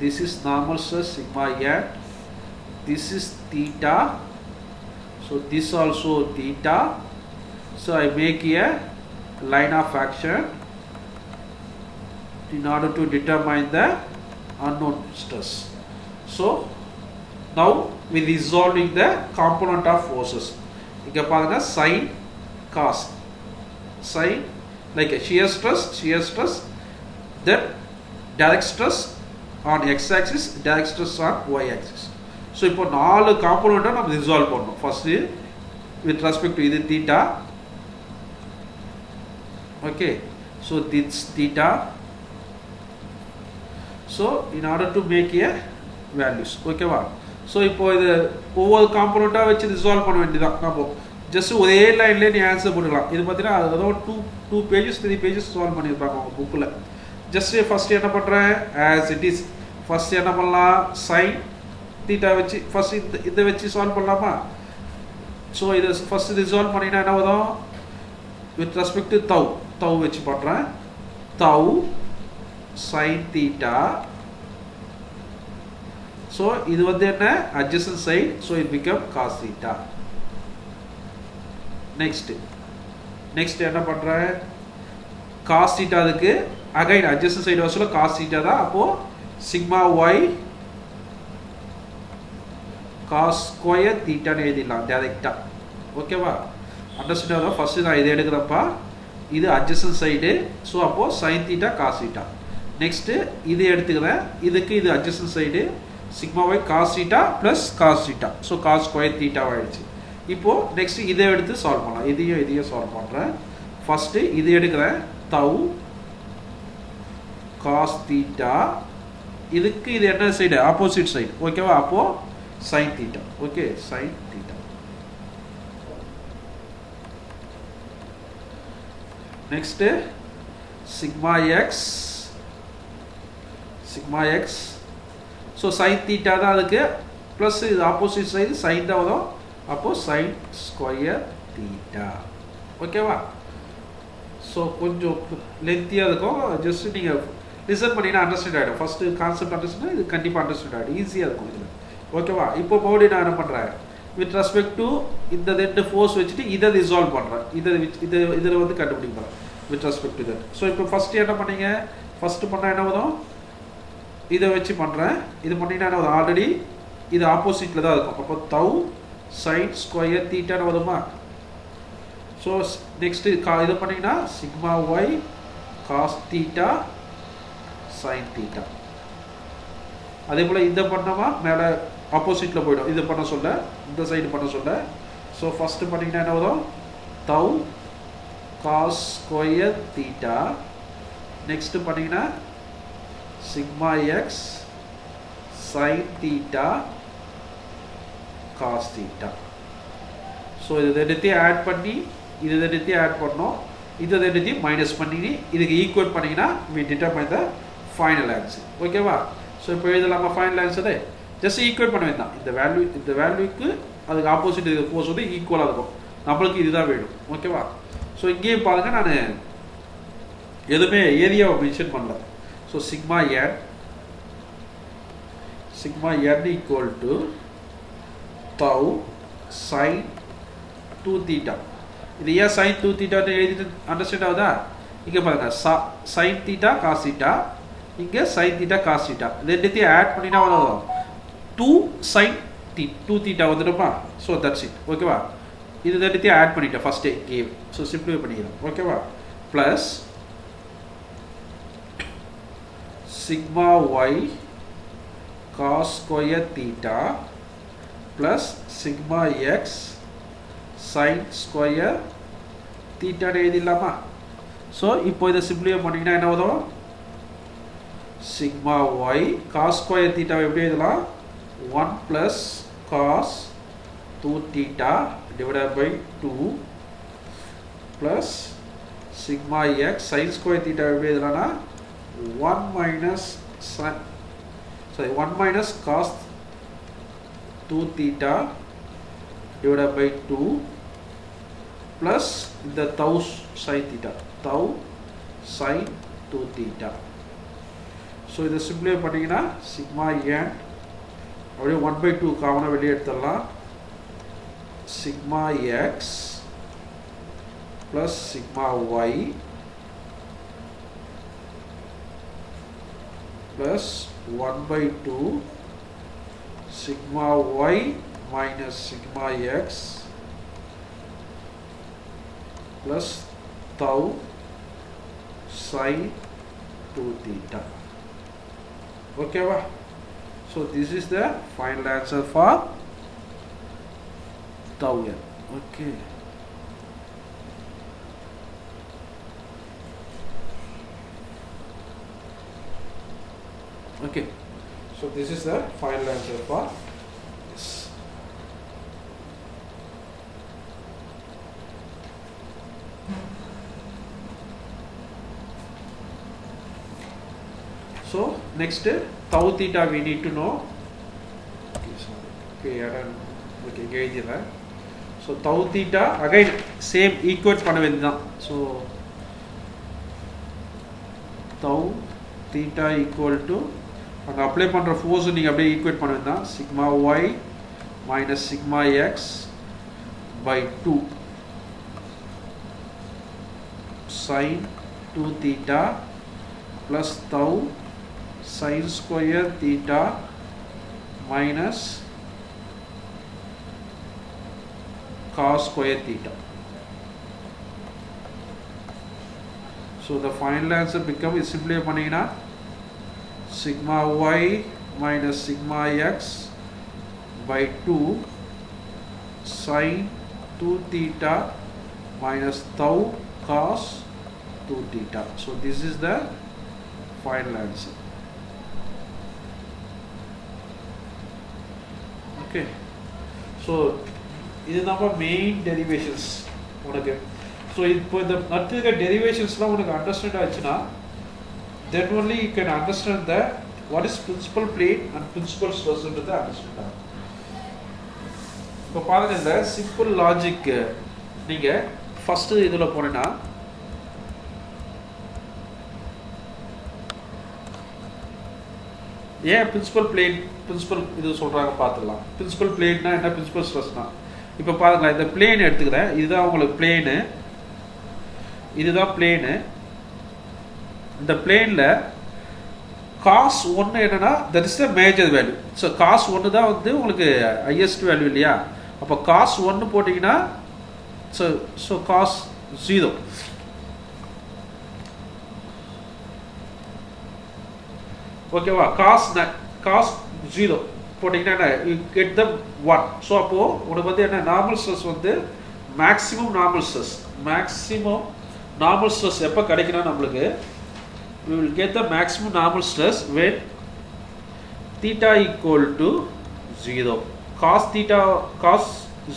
this is normal stress sigma n this is theta so this also theta so I make a line of action in order to determine the unknown stress so now we resolving the component of forces இங்க பாருங்க sin cos sin like a shear stress then direct stress on x axis direct stress on y axis so இப்போ நாலு காம்போனன்ட்டை நம்ம resolve பண்ணனும் first with respect to இது theta okay so this theta so in order to make a values okay வா so இப்போ இது ஒவ்வொரு காம்போனன்ட்டா வச்சு ரிசால்வ் பண்ண வேண்டியதா நம்ம just ஒரே லைன்ல நீ ஆன்சர் போடலாம் இது பாத்தீங்கன்னா அதோ 2 pages 3 pages சால்வ் பண்ணிருப்பாங்க உங்க புக்ல just first என்ன பண்றேன் as it is first என்ன பண்ணலாம் sin theta வச்சு first இத வச்சு சால்வ் பண்ணலாமா so இத first ரிசால்வ் பண்ணினா என்ன வரும் with respect to tau வச்சு பண்றேன் tau sin theta so இது வந்து என்ன adjacent side so it become cos theta next என்ன பண்றேன் cos theta அதுக்கு again adjacent side also cos theta தான் அப்போ sigma y cos square theta னு எழுதிடலாம் டைரக்ட்டா ஓகேவா அண்டர்ஸ்டாண்ட் ஆகும் ஃபர்ஸ்ட் நான் இத எடுக்கறப்பா இது adjacent side சோ அப்போ sin theta cos theta next இது எடுத்துக்கிறேன் இதுக்கு இது adjacent side sigma y cos theta plus cos theta so cos square theta ஆயிடுச்சு இப்போ next இத எடுத்து சால்வ் பண்ணலாம் இதையும் சால்வ் பண்றேன் ஃபர்ஸ்ட் இது எடுக்கறேன் tau cos theta இதுக்கு இது என்ன சைடு ஆப்போசிட் சைடு ஓகேவா அப்போ sin theta okay sin theta next sigma x so sin theta தான் அதுக்கு plus இது ஆப்போசிட் சைடு sin தான் வரும் அப்போ sin square theta ஓகேவா so கொஞ்சம் லென்த்தியா இருக்கும் just நீங்க லிசன் பண்ணினா அண்டர்ஸ்டாண்ட் ஆயிடும் ஃபர்ஸ்ட் கான்செப்ட் அண்டர்ஸ்டாண்ட் இது கண்டிப்பா அண்டர்ஸ்டாண்ட் ஆயிடும் ஈஸியா இருக்கும் இது ஓகேவா இப்போ மறுபடியும் நான் என்ன பண்றேன் with respect to இந்த ரெண்டு ஃபோர்ஸ் வச்சிட்டு இத ரிசால்வ் பண்றேன் இத வந்து கண்டுபிடிப்பேன் with respect to that so இப்போ ஃபர்ஸ்ட் என்ன பண்ணீங்க ஃபர்ஸ்ட் பண்ணா என்ன வரும் இத வச்சு பண்றேன் இது பண்ணினா என்ன வரும் ஆல்ரெடி இது ஆப்போசிட்ல தான் இருக்கும் அப்போ tau sin square theta னு வருமா so next இத பண்ணீங்கன்னா sigma y cos theta sin theta அதே போல இத பண்ணோமா மேல ஆப்போசிட்ல போய்டும் இத பண்ண சொல்ல இந்த சைடு பண்ண சொல்ல சோ ஃபர்ஸ்ட் பண்ணீங்கன்னா என்ன வரும் tau cos square theta next பண்ணீங்கன்னா sigma x sin theta cos theta so இத ரெண்டுத்தையும் ஆட் பண்ணி இத ரெண்டுத்தையும் ஆட் பண்ணோம் இத ரெண்டுத்தையும் மைனஸ் பண்ணி இதுக்கு ஈக்குவல் பண்ணீங்கன்னா we determine the final answer ஓகேவா சோ இப்போ எழுதலாமா ஃபைனல் ஆன்சர் just ஈக்குவேட் பண்ண வேண்டாம் இந்த வேல்யூக்கு அதுக்கு ஆப்போசிட் இருக்க ஃபோர்ஸ் வந்து ஈக்குவலா இருக்கும் நமக்கு இதுதான் வேணும் ஓகேவா சோ இங்கே பாருங்க நான் எதுமே ஏரியாவை மென்ஷன் பண்ணல so sigma n equal to tau sin 2 theta இது ஏன் sin 2 theta னு எழுதிட்டு அண்டர்ஸ்டாண்ட் ஆகுதா இங்க பாருங்க sin theta cos theta இங்க sin theta cos theta ரெண்டுத்தையும் ஆட் பண்ணினா வரும் 2 sin 2 theta வந்துடுமா so that's it ஓகேவா இது ரெண்டுத்தையும் ஆட் பண்ணிட்டேன் ஃபர்ஸ்ட் கேவ் so சிம்பிளிஃபை பண்ணிடலாம் ஓகேவா plus sigma y cos square theta plus sigma x sin square theta னு எழுதிடலாமா ஸோ இப்போ இதை சிம்பிளிஃபை பண்ணிங்கன்னா என்ன வரும் sigma y cos square theta எப்படி எழுதலாம் 1 plus cos 2 theta divided by 2 plus sigma x sin square theta எப்படி எழுதலாம்னா 1 minus cos 2 theta divided by 2 plus the tau sin theta tau sin 2 theta. So இதை simplify பண்ணிங்கன்னா sigma n அப்படியே 1/2 காமனாக வெளியே எடுத்துடலாம் sigma x plus sigma y plus 1/2 sigma y minus sigma x plus tau sin 2 theta. Okay, so this is the final answer for tau n. Okay. Okay, so this is the final answer for this. So next tau theta we need to know. Okay, so tau theta again same equate பண்ண வேண்டியதுதான். So tau theta equal to அங்க apply பண்ற force நீங்க அப்படியே equate பண்ண வேண்டியதுதான் sigma y minus sigma x by 2 sin 2 theta plus tau sin square theta minus cos square theta. So the final answer become is simply பண்ணீங்கன்னா sigma y minus sigma x by 2 sin 2 theta minus tau cos 2 theta. So this is the final answer. Okay, so இது நம்ம main derivations உனக்கு. So இப்போ இந்த அடுத்த டெரிவேஷன்ஸ்லாம் உனக்கு understand ஆச்சுன்னா then only you can understand that what is principal plane and principal stress ன்றதை understand ஆகும். இப்போ பாருங்க இந்த சிம்பிள் லாஜிக் நீங்க ஃபர்ஸ்ட் இதுல போனீங்கன்னா ஏன் பிரின்சிபல் பிளேன் பிரின்சிபல் இது சொல்றாங்க பார்த்துடலாம். பிரின்சிபல் பிளேன்னா என்ன, பிரின்சிபல் ஸ்ட்ரெஸ்னா இப்போ பாருங்களா இந்த பிளேன் எடுத்துக்கிறேன், இதுதான் உங்களுக்கு பிளேனு, இதுதான் பிளேனு. இந்த பிளேன்ல காஸ் 1 என்னன்னா that is the major value. So cos 1 தான் வந்து உங்களுக்கு ஹையஸ்ட் வேல்யூ இல்லையா. அப்போ காஸ் 1 போட்டிங்கன்னா ஸோ காஸ் 0 ஓகேவா. காஸ் 0 போட்டிங்கன்னா யூ கெட் த 1. ஸோ அப்போது உனக்கு வந்து என்ன நார்மல் ஸ்ட்ரெஸ் வந்து மேக்ஸிமம் நார்மல் ஸ்ட்ரெஸ் எப்போ கிடைக்கணும் நம்மளுக்கு, we will get the maximum normal stress when theta equal to 0. Cos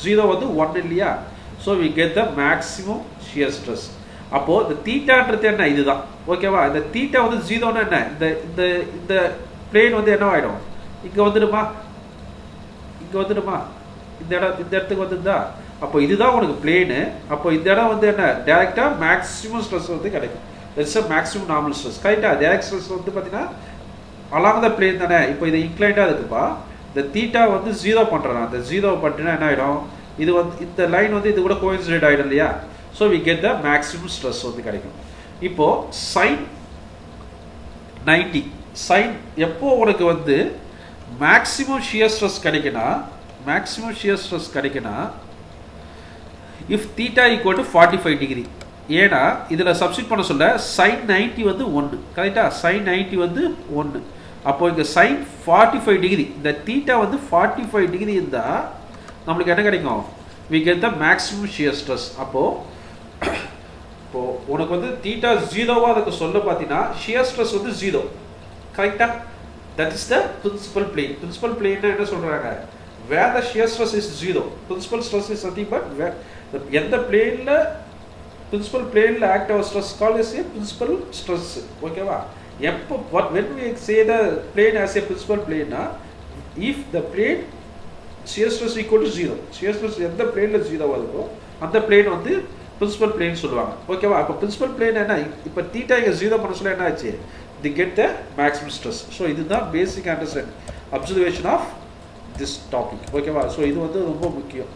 0 வந்து 1 இல்லையா. So we get the maximum shear stress. அப்போ இந்த தீட்டான்றது என்ன, இதுதான் ஓகேவா. இந்த தீட்டா வந்து 0னா என்ன, இந்த பிளேன் வந்து என்ன ஆயிடும், இங்க வந்துடுமா, இந்த இடத்துக்கு வந்துருந்தா. அப்போ இதுதான் உனக்கு பிளேனு. அப்போ இந்த இடம் வந்து என்ன டைரக்டா மேக்ஸிமம் ஸ்ட்ரெஸ் வந்து கிடைக்கும். That's a maximum normal stress. கரெக்டா. டைரக்ட் ஸ்ட்ரெஸ் வந்து பார்த்தீங்கன்னா அலாங் த பிளேன் தானே. இப்போ இது இன்க்ளைண்டாக இருக்குப்பா. இந்த தீட்டா வந்து 0 பண்ணுறேன், அந்த 0 பண்ணிட்டுனா என்ன ஆகிடும், இது வந்து இந்த லைன் வந்து இது கூட கோயின்சிடென்ட் ஆகிடும் இல்லையா. So we get the maximum stress வந்து கிடைக்கும். இப்போ சைன் 90 சைன் எப்போ உனக்கு வந்து மேக்ஸிமம் ஷியர் ஸ்ட்ரெஸ் கிடைக்குன்னா if theta equal to 45 degree. ஏன்னா இதில் சப்ஸ்டிட் பண்ண சொல்ல சைன் 90 வந்து 1 கரெக்டா. சைன் 90 வந்து 1. அப்போ இங்கே சைன் 45 டிகிரி, இந்த தீட்டா வந்து 45 டிகிரி இருந்தால் நம்மளுக்கு என்ன கிடைக்கும், we get the maximum shear stress. அப்போ உனக்கு வந்து தீட்டா 0வா அதுக்கு சொல்ல பார்த்தீங்கன்னா shear stress வந்து 0 கரெக்டா that is the principal plane என்ன சொல்றாங்க where the shear stress is 0 principal stress is nothing but where எந்த பிளேன்ல principal plane act our stress called as a principal stress ஓகேவா எப்போ when we say the plane as a principal plane if the plane shear stress equal to 0 shear stress எந்த பிளேன்ல 0 வருதோ அந்த plane வந்து principal plane சொல்லுவாங்க ஓகேவா அப்ப principal plane என்ன இப்ப θ இங்க 0 பண்ண சொல்ல என்ன ஆச்சு they get the maximum stress so இதுதான் basic understand observation of this topic ஓகேவா so இது வந்து ரொம்ப முக்கியம்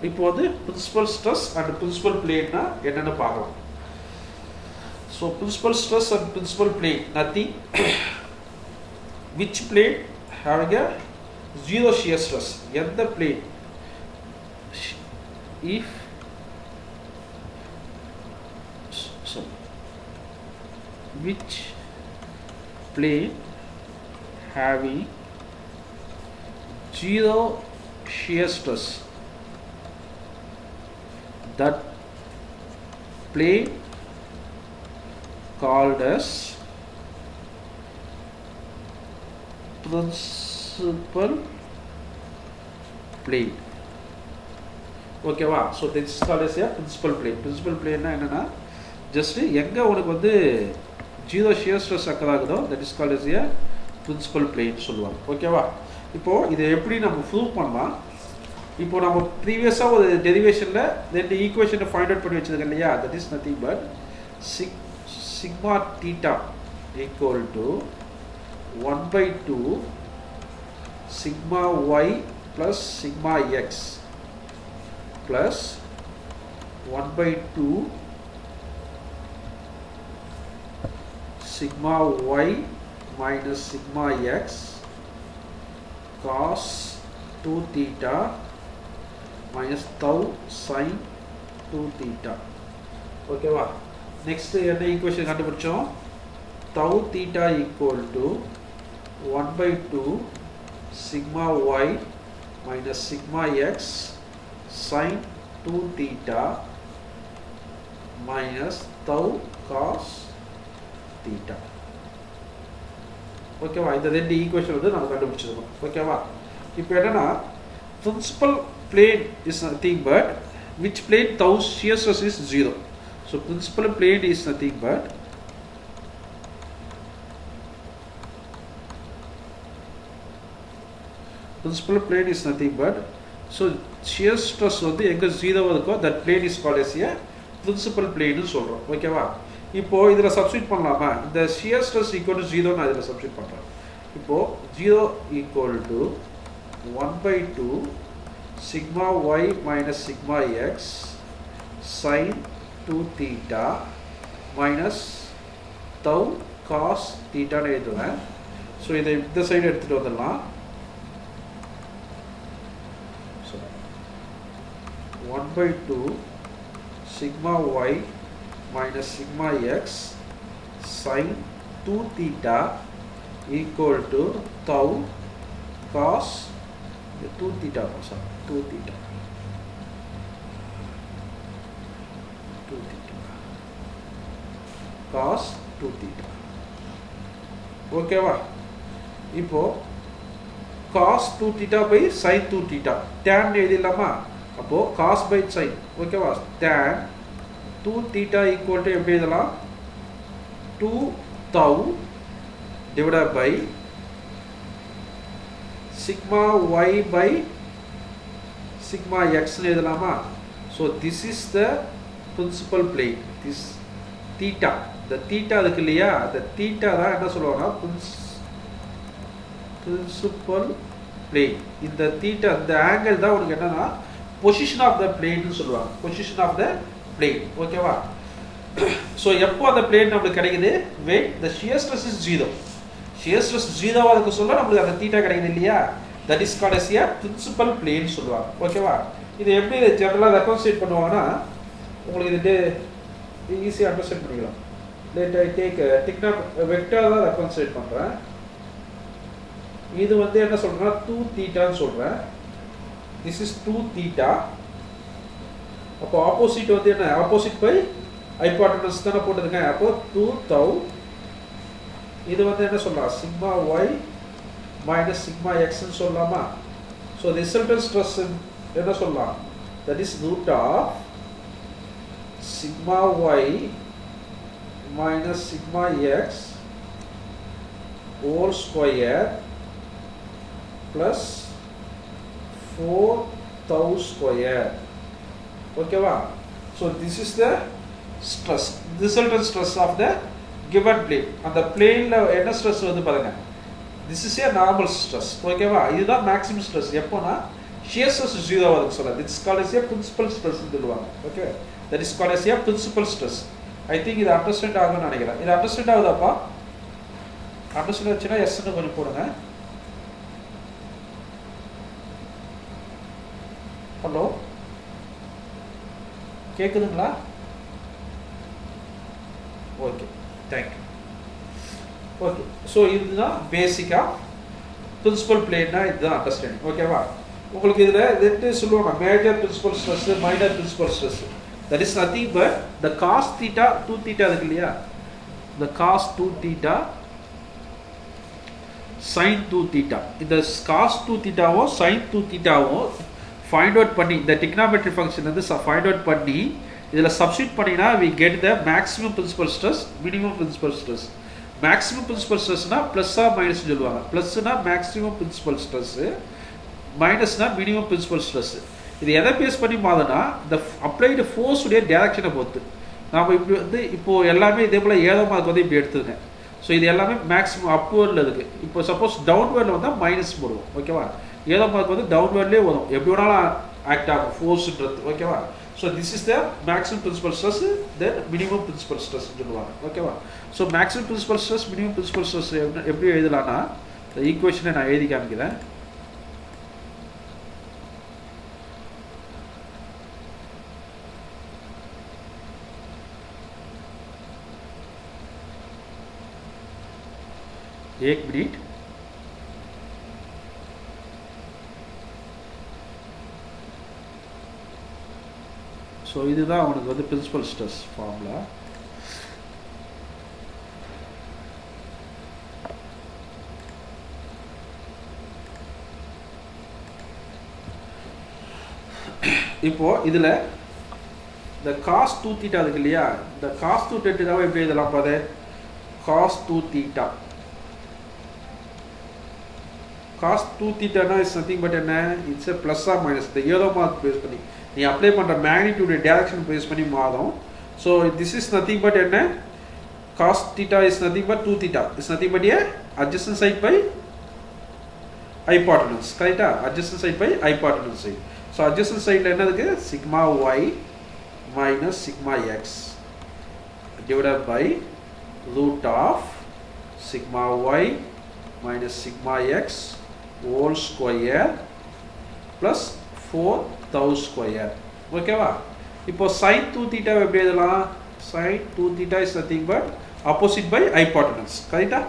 இப்போ வந்து principal stress and principal plane னா என்னன்னு பார்க்கலாம் so principal stress and principal plane nothing which plane having a zero shear stress எந்த plane if so which plane having zero shear stress that plane called as principal plane ஓகேவா so this is called as a principal plane னா என்னன்னா just எங்க உங்களுக்கு வந்து zero shear stress அக்கறாகுதோ that is called as a principal plane சொல்லுவாங்க ஓகேவா இப்போ இதை எப்படி நம்ம ப்ரூவ் பண்ணலாம் இப்போ நம்ம ப்ரீவியஸா ஒரு டெரிவேஷன்ல ரெண்டு ஈக்குவேஷனை ஃபைண்ட் அவுட் பண்ணி வச்சிருக்கோம் இல்லையா that is nothing but sigma theta equal to 1/2 sigma y plus sigma x plus 1/2 sigma y minus sigma x cos 2 theta minus tau sin 2 theta ஓகேவா நெக்ஸ்ட் என்ன ஈக்குவேஷன் கண்டுபிடிச்சோம் tau theta equal to 1/2 sigma y minus sigma x sin 2 theta minus tau cos theta ஓகேவா இந்த ரெண்டு equation வந்து நம்ம கண்டுபிடிச்சிருக்கோம் ஓகேவா இப்போ என்னன்னா principal plane is nothing but which plane tau shear stress is 0 so principal plane is nothing but so shear stress வந்து எங்க 0 இருக்கோ that plane is called as a principal plane னு சொல்றோம் ஓகேவா இப்போ இதல சப்ஸ்டிட்யூட் பண்ணலாமா இந்த shear stress equal to 0 நான் இதல சப்ஸ்டிட்யூட் பண்றேன் இப்போ 0 equal to 1/2 sigma y minus sigma x sin 2 theta minus tau cos theta னு எழுதுவேன் சோ இதை இந்த சைடு எடுத்துட்டு வந்துடலாம் 1/2 sigma y minus sigma x sin 2 theta equal to tau cos 2 theta cos 2 theta ஓகேவா இப்போ cos 2 theta by sin 2 theta tan எழுதிடலாமா அப்போ cos by sin ஓகேவா tan 2 theta equal to எப்படி எழுதலாம் 2 tau divided by sigma y by sigma x னு எழுதலாமா so this is the principal plane this theta the theta இருக்கு இல்லையா the theta தான் என்ன சொல்லுவாங்க principal plane இந்த theta இந்த angle தான் உங்களுக்கு என்னன்னா position of the plane னு சொல்லுவாங்க position of the plane ஓகேவா so எப்போ அந்த plane நமக்கு கிடைக்குது when the shear stress is 0 shear stress 0 ஆ இருக்க சொல்ல நமக்கு அந்த theta கிடைக்குது இல்லையா that is called as a principal plane சொல்லுவாங்க ஓகேவா இது எப்படி ஜெனரலா ரெக்கன்ஸ்ட்ரக்ட் பண்ணுவாங்கன்னா உங்களுக்கு இது ஈஸியா அண்டர்ஸ்டாண்ட் பண்ணிக்கலாம் let I take வெக்டார் தான் ரெக்கன்ஸ்ட்ரக்ட் பண்றேன் இது வந்து என்ன சொல்றேன்னா 2 theta னு சொல்றேன் this is 2 theta அப்போ ஆப்போசிட் வந்து என்ன ஆப்போசிட் பை ஹைபோடெனஸ் தான போடுதுங்க அப்போ 2 tau இது வந்து என்ன சொல்லலாம் sigma y minus sigma x ன்னு சொல்லலாமா so resultant stress என்ன சொல்லலாம் that is root of sigma y minus sigma x whole square plus 4 tau square okay va so this is the stress resultant stress of the given plane and the plane la enna stress vandu parunga this is a normal stress okay va idha maximum stress epona shear stress 0 varukku solla this is called as a principal stress nu solluvaanga okay that is called as a principal stress I think idu understand agum nenikiren idu understand agudappa understand achina yes nu konjam podunga hello கேக்குதுங்களா okay thank you okay so இதுதான் பேசிக்கா principal plane னா இதுதான் understanding ஓகேவா உங்களுக்கு இதுல ரெண்டு சொல்லுவாங்க major principal stress minor principal stress that is nothing but the cos theta 2 theta இருக்கு இல்லையா the cos 2 theta sin 2 theta இந்த cos 2 theta ஓ sin 2 theta ஓ find out பண்ணி இந்த trigonometry function வந்து find out பண்ணி இதல substitute பண்ணினா we get the maximum principal stress minimum principal stress maximum principal stress னா plus or minus சொல்லுவாங்க plus னா maximum principal stress minus னா minimum principal stress இது எதை பேஸ் பண்ணி மாதனா the applied force உடைய டைரக்ஷனை பொறுத்து நாம இப்படி வந்து இப்போ எல்லாமே இதே போல ஏதோ மார்க் வந்து இப்படி எடுத்துங்க சோ இது எல்லாமே மேக்ஸிமம் அப்வர்ட்ல இருக்கு இப்போ சப்போஸ் டவுன்வர்ட்ல வந்தா மைனஸ் போடுவோம் ஓகேவா ஏதோ மார்க் வந்து டவுன்வர்ட்லயே வரும் எப்படி வேணாலும் ஆக்ட் ஆகும் ஃபோர்ஸ்ன்றது ஓகேவா so this is the maximum principal stress then minimum principal stress சொல்லுவாங்க ஓகேவா so maximum principal stress minimum principal stress எப்படி எழுதலாம்னா இந்த ஈக்குவேஷனை நான் எழுதி காமிக்கிறேன் एक मिनट so இதுதான் உங்களுக்கு வந்து பிரின்சிபல் ஸ்ட்ரெஸ் ஃபார்முலா இப்போ இதுல இந்த cos 2 θ இருக்கு இல்லையா இந்த cos 2 θ வை எப்படி எழுதலாம் பாரு cos 2 θ cos 2 theta is nothing but என்ன it's a plus or minus the arrow mark base பண்ணி நீ அப்ளை பண்ற magnitude direction base பண்ணி மாறும் so this is nothing but என்ன cos theta is nothing but 2 theta is nothing but a adjacent side by hypotenuse correct adjacent side by hypotenuse side so adjacent side ல என்ன இருக்கு sigma y minus sigma x divided by root of sigma y minus sigma x whole square plus 4 tau square ஓகேவா இப்போ sin 2 theta எப்படி எழுதலாம் sin 2 theta is nothing but opposite by hypotenuse கரெக்ட்டா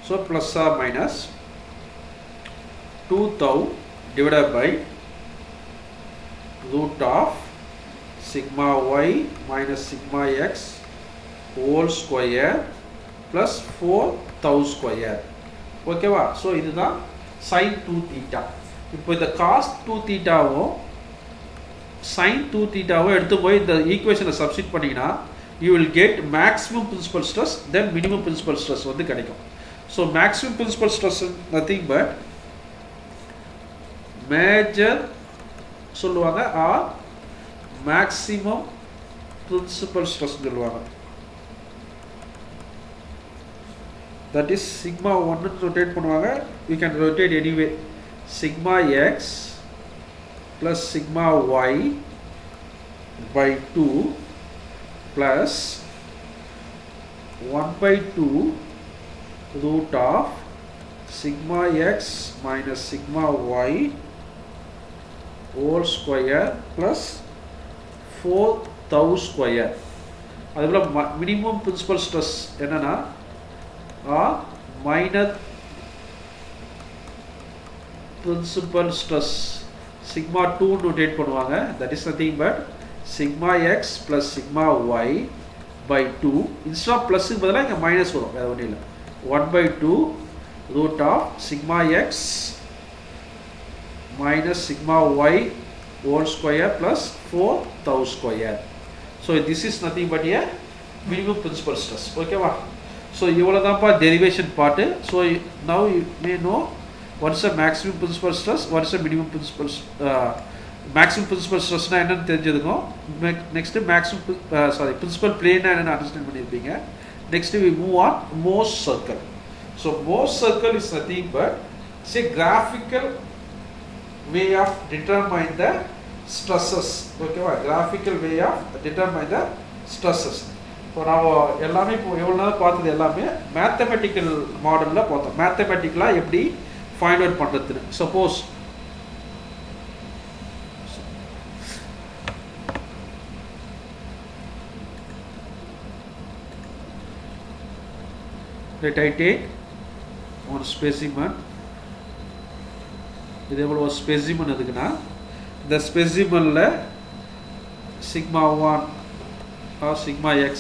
so plus or minus 2 tau divided by root of sigma y minus sigma x whole square plus 4 tau square ஓகேவா so இதுதான் sin 2 theta இப்போ இந்த cos 2 theta ஓ sin 2 theta ஓ எடுத்து போய் இந்த ஈக்குவேஷனை substitute பண்ணீங்கனா you will get maximum principal stress then minimum principal stress வந்து கிடைக்கும் so maximum principal stress nothing but major சொல்லுவாங்க or maximum principal stress சொல்லுவாங்க that is sigma 1 ன்னு rotate பண்ணுவாங்க you can rotate anyway sigma x plus sigma y by 2 plus 1 by 2 root of sigma x minus sigma y whole square plus 4 tau square அதுல minimum principal stress என்னன்னா minor principal stress sigma 2 notate பண்ணுவாங்க that is nothing but sigma x plus sigma y by 2 instead of plus க்கு பதிலா இங்க minus வரும் வேற ஒண்ணும் இல்ல 1 by 2 root of sigma x minus sigma y whole square plus 4 tau square. So this is nothing but a minimum principal stress. Okay va? So இவ்வளவு தான் பா derivation part. So now you may know what is the maximum principal stress, what is the minimum principal maximum principal stress na என்னன்னு தெரிஞ்சிருக்கும். Next maximum principal plane na என்னன்னு understand பண்ணிருப்பீங்க. Next we move on Mohs circle. So Mohs circle is nothing but it's a graphical way of determine the stresses. Okay va? Graphical way of determine the stresses. இப்போ நாம எல்லாமே இப்போ எவ்வளவு நேரம் பார்த்தது எல்லாமே மேத்தமெட்டிக்கல் மாடல்ல பார்த்தோம். மேத்தமெட்டிக்கலா எப்படி ஃபைண்ட் அவுட் பண்றதுன்னு. Suppose let I take one specimen. இது எவ்வளவு ஸ்பெசிமன் இருக்குன்னா இந்த ஸ்பெசிமன்ல sigma 1 or sigma x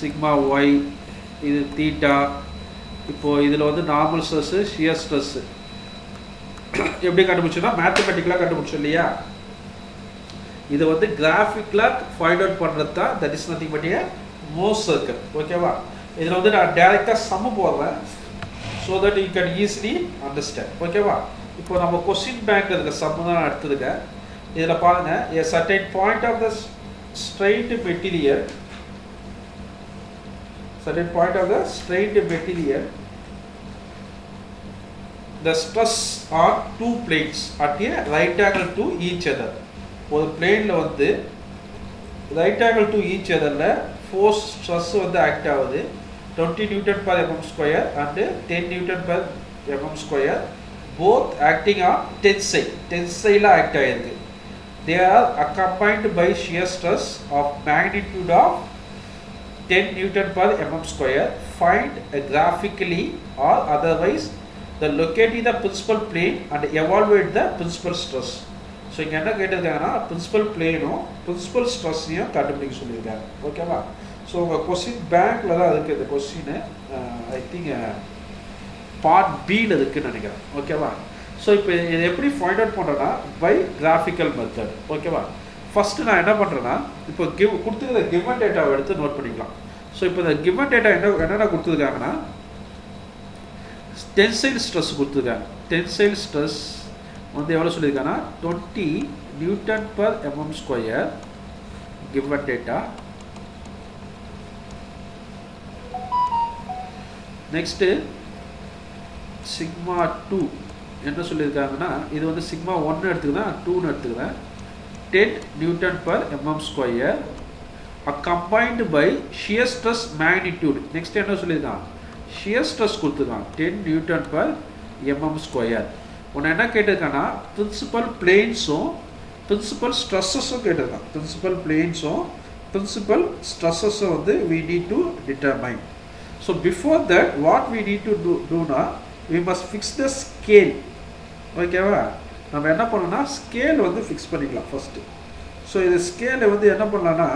sigma y இது theta இப்போ இதுல வந்து நார்மல் ஸ்ட்ரெஸ் ஷியர் ஸ்ட்ரெஸ் எப்படி கண்டுபிடிச்சோம்னா மேத்தமெட்டிக்கலா கண்டுபிடிச்சோம் இல்லையா இது வந்து கிராஃபிக்கலா ஃபைண்ட் அவுட் பண்றது தான் that is nothing but a Mohs circle. ஓகேவா இதுல வந்து நான் டைரக்ட்டா சம் போடுறேன் so that you can easily understand. ஓகேவா இப்போ நம்ம क्वेश्चन பேங்க் இருக்க சம் தான் எடுத்துங்க இதுல பாருங்க a certain point of the strained material the stress on two planes at a right angle to each other. ஒரு பிளேன்ல வந்து right angle to each other ல force stress வந்து ஆக்ட் ஆகுது 20 newton per mm square and 10 newton per mm square both acting on tensile ல act ஆயிருக்கு. They are accompanied by shear stress of magnitude of 10 Newton per mm square. Find graphically or otherwise the locate the principal plane and evaluate the principal stress. So இங்க என்ன கேட்டிருக்காங்கன்னா principal plane principal stress யும் கண்டுபிடிக்க சொல்லிருக்காங்க. ஓகேவா so உங்க question பேங்க்ல தான் இருக்கு இந்த question I think part B ல இருக்குன்னு நினைக்கிறேன். ஓகேவா So இப்போ இது எப்படி ஃபைண்ட் அவுட் பண்றேன்னா by graphical method. ஓகேவா ஃபர்ஸ்ட் நான் என்ன பண்றேன்னா இப்போ கொடுத்திருக்கிற given டேட்டாவை எடுத்து நோட் பண்ணிக்கலாம். சோ இப்போ இந்த given டேட்டா என்னென்ன கொடுத்திருக்காங்கன்னா tensile stress கொடுத்திருக்காங்க. Tensile stress வந்து எவ்வளவு சொல்லிருக்காங்கன்னா 20 Newton per mm square given data. Next sigma 2 என்ன சொல்லிருக்காங்கன்னா இது வந்து sigma 1 எடுத்துக்கலாம் 2 ன்னு எடுத்துக்கலாம் 10 Newton per mm square accompanied by shear stress magnitude. Next என்ன சொல்லிருக்காங்க shear stress கொடுத்துருக்காங்க 10 Newton per mm square. உன்ன என்ன கேட்டிருக்காங்கன்னா principal planes-உம் principal stress-உம் கேட்டிருக்காங்க. principal planes-உம் principal stress-உம் வந்து we need to determine. So before that what we need to do na we must fix the scale. ஓகேவா நம்ம என்ன பண்ணனும்னா ஸ்கேல் வந்து ஃபிக்ஸ் பண்ணிக்கலாம் ஃபர்ஸ்ட். சோ இது ஸ்கேல் வந்து என்ன பண்ணலாம்னா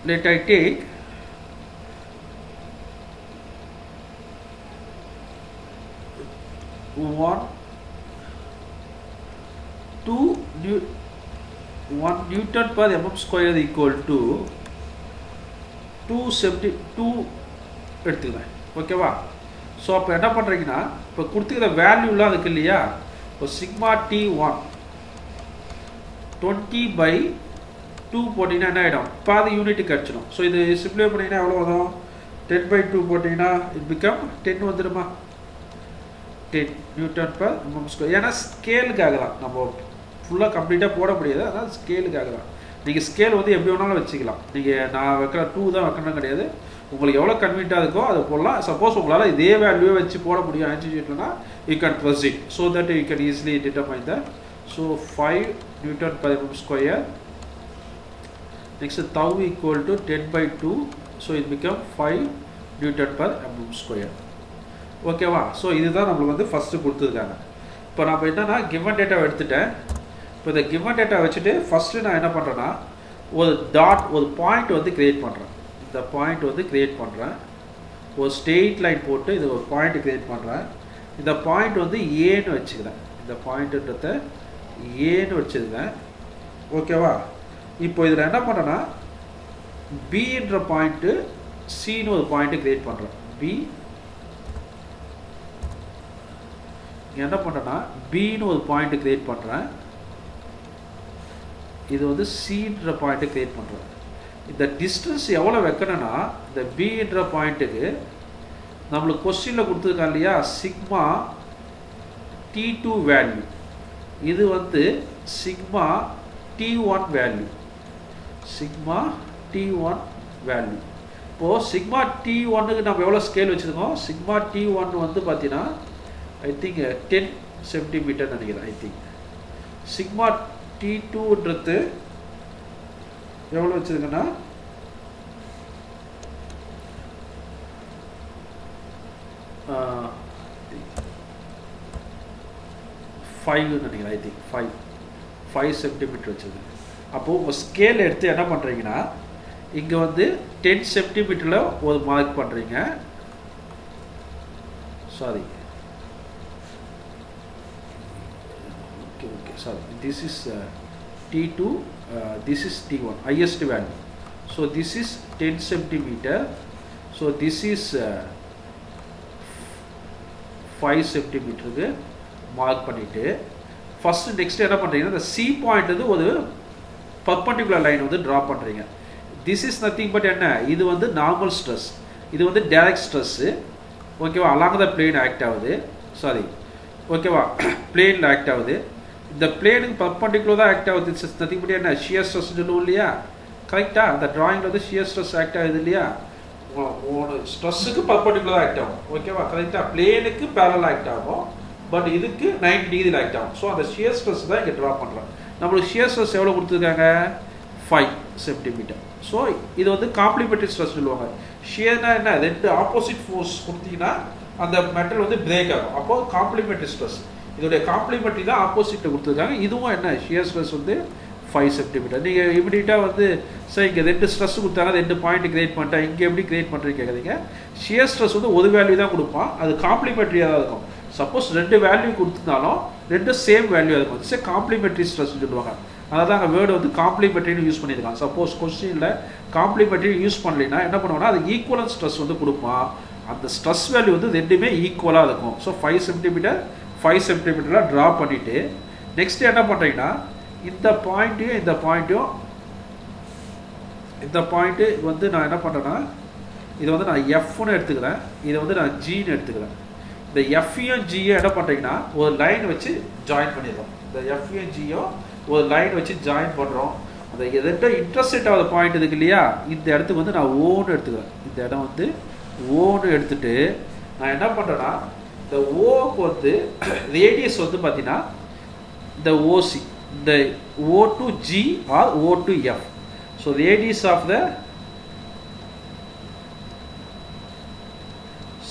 let I take one 1 Newton per mm square equal to 272 எடுத்துக்கலாம். ஓகேவா சோ அப்ப என்ன பண்றீங்கன்னா இப்ப கொடுத்திருக்கிற வேல்யூலாம் இருக்கு இல்லையா இப்போ sigma t1 20 by 2 போட்டீங்கன்னா என்ன ஆயிடும் பாதி யூனிட் கிடைச்சிடும். சோ இது சிம்பிளை பண்ணீங்கன்னா எவ்வளவு வரும் 10 by 2 போட்டீங்கன்னா it become 10 வந்துருமா 10 Newton per mm square. ஏன்னா ஸ்கேலுக்காக தான் நம்ம ஃபுல்லா கம்ப்ளீட்டா போட முடியாது அதான் ஸ்கேலுக்காக தான். நீங்க ஸ்கேல் வந்து எப்படி வேணாலும் வச்சுக்கலாம். நீங்க நான் வைக்கிற 2 தான் வைக்கணும் கிடையாது. உங்களுக்கு எவ்வளவு கன்வீனியன்ட்டா இருக்கோ அது போடலாம். சப்போஸ் உங்களால இதே வேல்யூவை வச்சு போட முடியும் ஆன்டிஜெட்லனா you can proceed so that you can easily determine that. So 5 Newton per mm square. Next tau equal to 10 by 2. So it become 5 Newton per mm square. ஓகேவா சோ இதுதான் நமக்கு வந்து ஃபர்ஸ்ட் கொடுத்திருக்காங்க. இப்போ நான் என்னன்னா given data எடுத்துட்டேன். இப்போ இந்த given data வச்சிட்டு ஃபர்ஸ்ட் நான் என்ன பண்றேன்னா ஒரு டாட் ஒரு பாயிண்ட் வந்து கிரியேட் பண்ணுறேன். இந்த பாயிண்ட் வந்து கிரியேட் பண்ணுறேன். ஒரு ஸ்ட்ரெயிட் லைன் போட்டு இது ஒரு பாயிண்ட் கிரியேட் பண்ணுறேன். இந்த பாயிண்ட் வந்து ஏன்னு வச்சுக்கிறேன். இந்த பாயிண்ட்டுன்றத ஏன்னு வச்சுருக்கேன். ஓகேவா? இப்போ இதில் என்ன பண்ணுறேன்னா பின்ற பாயிண்ட்டு சின்னு ஒரு பாயிண்ட்டு கிரியேட் பண்ணுறேன். பி என்ன பண்ணுறேன்னா பின்னு ஒரு பாயிண்ட்டு கிரியேட் பண்ணுறேன். இது வந்து சின்ற பாயிண்ட்டு கிரியேட் பண்ணுறேன். இந்த டிஸ்டன்ஸ் எவ்வளோ வைக்கணும்னா இந்த பின்ற பாயிண்ட்டுக்கு நம்மளுக்கு கொஸ்டினில் கொடுத்துருக்கா இல்லையா சிக்மா T2 வேல்யூ, இது வந்து sigma T1 value. Sigma T1 value. இப்போது சிக்மா T1க்கு நம்ம எவ்வளோ ஸ்கேல் வச்சுருக்கோம்? சிக்மா T1 வந்து பார்த்தீங்கன்னா ஐ திங்க் 10 சென்டிமீட்டர் நினைக்கிறேன். ஐ திங்க் சிக்மா T2ன்றது எவ்வளோ வச்சுருக்கேன்னா 5 நினைக்கிறேன். ஐ திங்க் 5 சென்டிமீட்டர் வச்சுருக்கேன். அப்போது உங்கள் ஸ்கேல் எடுத்து என்ன பண்ணுறீங்கன்னா இங்கே வந்து 10 சென்டிமீட்டரில் ஒரு மார்க் பண்ணுறீங்க. Sorry okay sorry, this is T2, this is T1 highest value. So this is 10 centimeter. So this is 5 centimeter mark பண்ணிட்டு ஃபர்ஸ்ட் நெக்ஸ்ட் என்ன பண்ணுறீங்கன்னா இந்த சி பாயிண்ட் வந்து ஒரு பர்பண்டிகுலர் லைன் வந்து ட்ரா பண்ணுறீங்க. திஸ் இஸ் நத்திங் பட் என்ன, இது வந்து நார்மல் ஸ்ட்ரெஸ், இது வந்து டைரக்ட் ஸ்ட்ரெஸ்ஸு. ஓகேவா? அலாங் த பிளேன் ஆக்ட் ஆகுது. சாரி ஓகேவா? பிளேனில் ஆக்ட் ஆகுது. இந்த பிளேனுக்கு பர்பண்டிகுலர் தான் ஆக்ட் ஆகுது. இட்ஸ் நத்திங் பட் என்ன, ஷியர் ஸ்ட்ரெஸ் சொல்லுவோம் இல்லையா? கரெக்டாக அந்த ட்ராயிங்கில் வந்து ஷியர் ஸ்ட்ரெஸ் ஆக்ட் ஆகுது இல்லையா? ஒரு ஸ்ட்ரெஸ்ஸுக்கு பர்பண்டிகுலர் ஆக்ட் ஆகும். ஓகேவா? கரெக்டாக பிளேனுக்கு பேரல் ஆக்ட் ஆகும். பட் இதுக்கு 90 டிகிரி ஆக்ட் ஆகும். ஸோ அந்த ஷியர் ஸ்ட்ரெஸ் தான் இங்கே ட்ரா பண்ணுறோம். நம்மளுக்கு ஷியர் ஸ்ட்ரெஸ் எவ்வளோ கொடுத்துருக்காங்க? 5 சென்டிமீட்டர். ஸோ இது வந்து காம்ப்ளிமெண்ட்ரி ஸ்ட்ரெஸ் சொல்லுவாங்க. ஷியர்னா என்ன, ரெண்டு ஆப்போசிட் ஃபோர்ஸ் கொடுத்தீங்கன்னா அந்த மெட்டல் வந்து பிரேக் ஆகும். அப்போ காம்ப்ளிமெண்ட்ரி ஸ்ட்ரெஸ், இதோடைய காம்ப்ளிமெண்ட்ரி தான் ஆப்போசிட்டில் கொடுத்துருக்காங்க. இதுவும் என்ன, ஷியர் ஸ்ட்ரெஸ் வந்து 5 சென்டிமீட்டர். நீங்கள் இமிடியட்டாக வந்து சார் இங்கே 2 ஸ்ட்ரெஸ் கொடுத்தாங்க, 2 பாயிண்ட் கிரியேட் பண்ணிட்டேன், இங்கே எப்படி கிரியேட் பண்ணுறீங்க கேட்குறீங்க. ஷியர் ஸ்ட்ரெஸ் வந்து ஒரு வேல்யூ தான் கொடுப்பான், அது காம்ப்ளிமெண்ட்ரியாக தான் இருக்கும். சப்போஸ் 2 வேல்யூ கொடுத்துருந்தாலும் 2 சேம் வேல்யூ இருக்கும். இட்ஸ் காம்ப்ளிமெண்ட்ரி ஸ்ட்ரெஸ் சொல்லுவாங்க. அதான் அங்கே வேர்டு வந்து காம்ப்ளிமெண்ட்ரின்னு யூஸ் பண்ணியிருக்காங்க. சப்போஸ் கொஸ்டினில் காம்ப்ளிமெண்ட்ரி யூஸ் பண்ணலைன்னா என்ன பண்ணுவோம்னா அது ஈக்குவலன் ஸ்ட்ரெஸ் வந்து கொடுப்பான். அந்த ஸ்ட்ரெஸ் வேல்யூ வந்து ரெண்டுமே ஈக்குவலாக இருக்கும். ஸோ 5 சென்டிமீட்டர் 5 சென்டிமீட்டரில் ட்ரா பண்ணிவிட்டு நெக்ஸ்ட் என்ன பண்ணுறீங்கன்னா இந்த பாயிண்ட்டையும் இந்த பாயிண்ட்டு வந்து நான் என்ன பண்ணுறேன்னா இதை வந்து நான் எஃப்னு எடுத்துக்கிறேன், இதை வந்து நான் ஜின்னு எடுத்துக்கிறேன். இந்த எஃப்யும் ஜியும் என்ன பண்ணுறீங்கன்னா ஒரு லைன் வச்சு ஜாயின் பண்ணிடுறோம். இந்த எஃப்யும் ஜியும் ஒரு லைன் வச்சு ஜாயின் பண்ணுறோம். அந்த எதுட்ட இன்டர்செக்ட் ஆகிற பாயிண்ட் இருக்கு இல்லையா, இந்த இடத்துக்கு வந்து நான் ஓன்னு எடுத்துக்கிறேன். இந்த இடம் வந்து ஓன்னு எடுத்துட்டு நான் என்ன பண்ணுறேன்னா இந்த ஓக்கு வந்து ரேடியஸ் வந்து பார்த்தீங்கன்னா இந்த ஓசி, இந்த O to G or O to F. So radius of the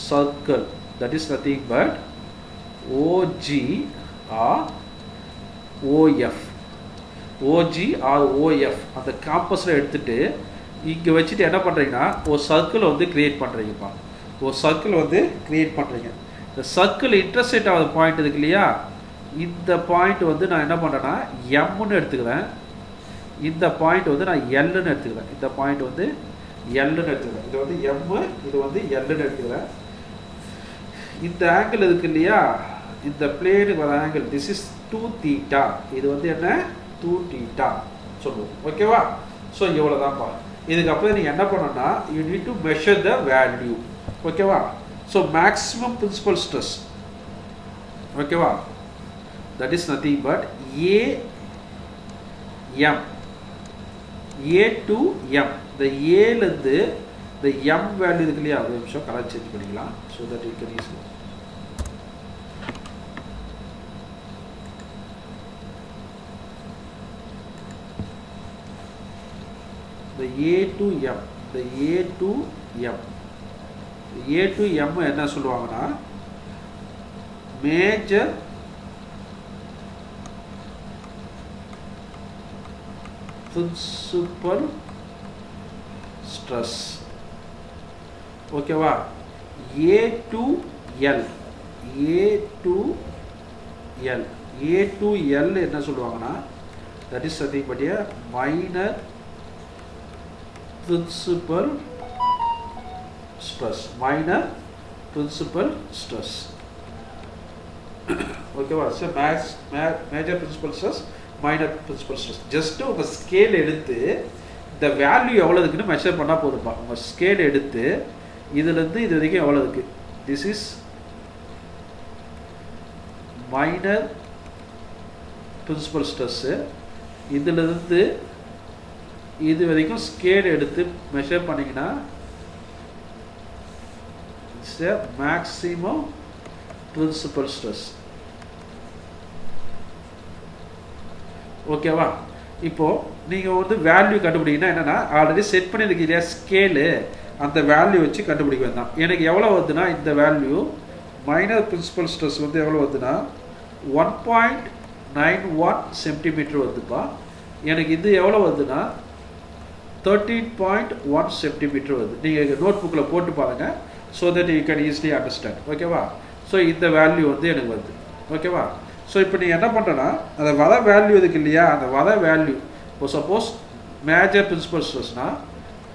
circle, that is nothing but OG or OF. OG or OF அந்த காம்பஸில் எடுத்துட்டு இங்கே வச்சுட்டு என்ன பண்ணுறீங்கன்னா ஒரு சர்க்கிள் வந்து கிரியேட் பண்ணுறீங்கப்பா. ஒரு சர்க்கிள் வந்து கிரியேட் பண்ணுறீங்க. இந்த சர்க்கிள் இன்டர்செக்ட் ஆகிற பாயிண்ட் இருக்கு இல்லையா, இந்த பாயிண்ட் வந்து நான் என்ன பண்ணுறேன்னா எம்னு எடுத்துக்கிறேன். இந்த பாயிண்ட் வந்து நான் எல்லுன்னு எடுத்துக்கிறேன். இந்த பாயிண்ட் வந்து எல்லுன்னு எடுத்துக்கிறேன். இது வந்து எம்மு, இது வந்து எல்லுன்னு எடுத்துக்கிறேன். இந்த ஆங்கிள் இருக்கு இல்லையா, இந்த பிளேனுக்கு வர ஆங்கிள் திஸ் இஸ் 2 தீட்டா. இது வந்து என்ன 2 தீட்டா சொல்லுவோம். ஓகேவா? ஸோ இவ்வளோதான்ப்பா. இதுக்கப்புறம் நீங்கள் என்ன பண்ணணும்னா you need to measure the value. ஓகேவா? So maximum principal stress. ஓகேவா? that is nothing but AM, A to M. the A இருந்து the M வேல்யூ இருக்கு இல்லையா, ஒரு நிமிஷம் கலர் சேஞ்ச் பண்ணிக்கலாம். so that you can easily the A to M, the A to M, A to M என்ன சொல்லுவாங்கன்னா principal stress. Okay va? A to L, A to L, A to L என்ன சொல்லுவாங்கன்னா, that is nothing but a minor principal stress, minor principal stress. Okay va? So major principal stress, minor principal stress. Just உங்க scale எடுத்து இந்த value எவ்வளவு இருக்குன்னு measure பண்ணா போதும்பா. உங்க ஸ்கேல் எடுத்து இதுல இருந்து இது வரைக்கும் எவ்வளவு இருக்கு, this is minor principal stress. இதுல இருந்து இது வரைக்கும் ஸ்கேல் எடுத்து மெஷர் பண்ணீங்கன்னா it's a maximum principal stress. ஓகேவா? இப்போ நீங்க வந்து வேல்யூ கண்டுபிடிக்கணும். என்னன்னா ஆல்ரெடி செட் பண்ணிருக்கீங்க ஸ்கேலு, அந்த வேல்யூ வச்சு கண்டுபிடிக்க வேண்டாம். எனக்கு எவ்வளவு வருதுன்னா இந்த வேல்யூ மைனர் பிரின்சிபல் ஸ்ட்ரெஸ் வந்து எவ்வளவு வருதுன்னா 1.91 சென்டிமீட்டர் வருதுப்பா. எனக்கு இது எவ்வளவு வருதுன்னா 13.1 சென்டிமீட்டர் வருது. நீங்க நோட் புக்ல போட்டு பாருங்க, so that you can easily understand. ஓகேவா? ஸோ இந்த வேல்யூ வந்து எனக்கு வருது. ஓகேவா? ஸோ இப்போ நீங்கள் என்ன பண்ணுறேன்னா அந்த வர வேல்யூ இருக்கு இல்லையா, அந்த வர வேல்யூ இப்போ சப்போஸ் மேஜர் பிரின்சிபல் ஸ்ட்ரெஸ்னா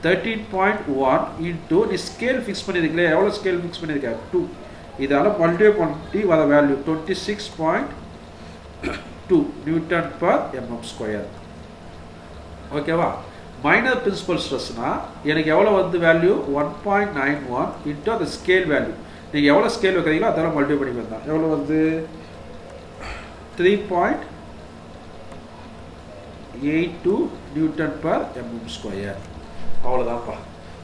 13.1 இன்ட்டு நீ ஸ்கேல் ஃபிக்ஸ் பண்ணியிருக்கலையா, எவ்வளோ ஸ்கேல் ஃபிக்ஸ் பண்ணியிருக்க 2, இதால் மல்டிப்ளை பண்ணி வர value 26.2 Newton per mm square. ஓகேவா? மைனர் பிரின்சிபல் ஸ்ட்ரெஸ்னா எனக்கு எவ்வளோ வந்து வேல்யூ 1.91 இன்ட்டு அந்த ஸ்கேல் வேல்யூ. நீங்கள் எவ்வளோ ஸ்கேல் வைக்கிறீங்களோ அதெல்லாம் மல்டிப்ளை பண்ணி வந்தால் எவ்வளோ வந்து 3.82 நியூட்டன் பர் mm ஸ்கொயர். அவ்வளோதான்ப்பா.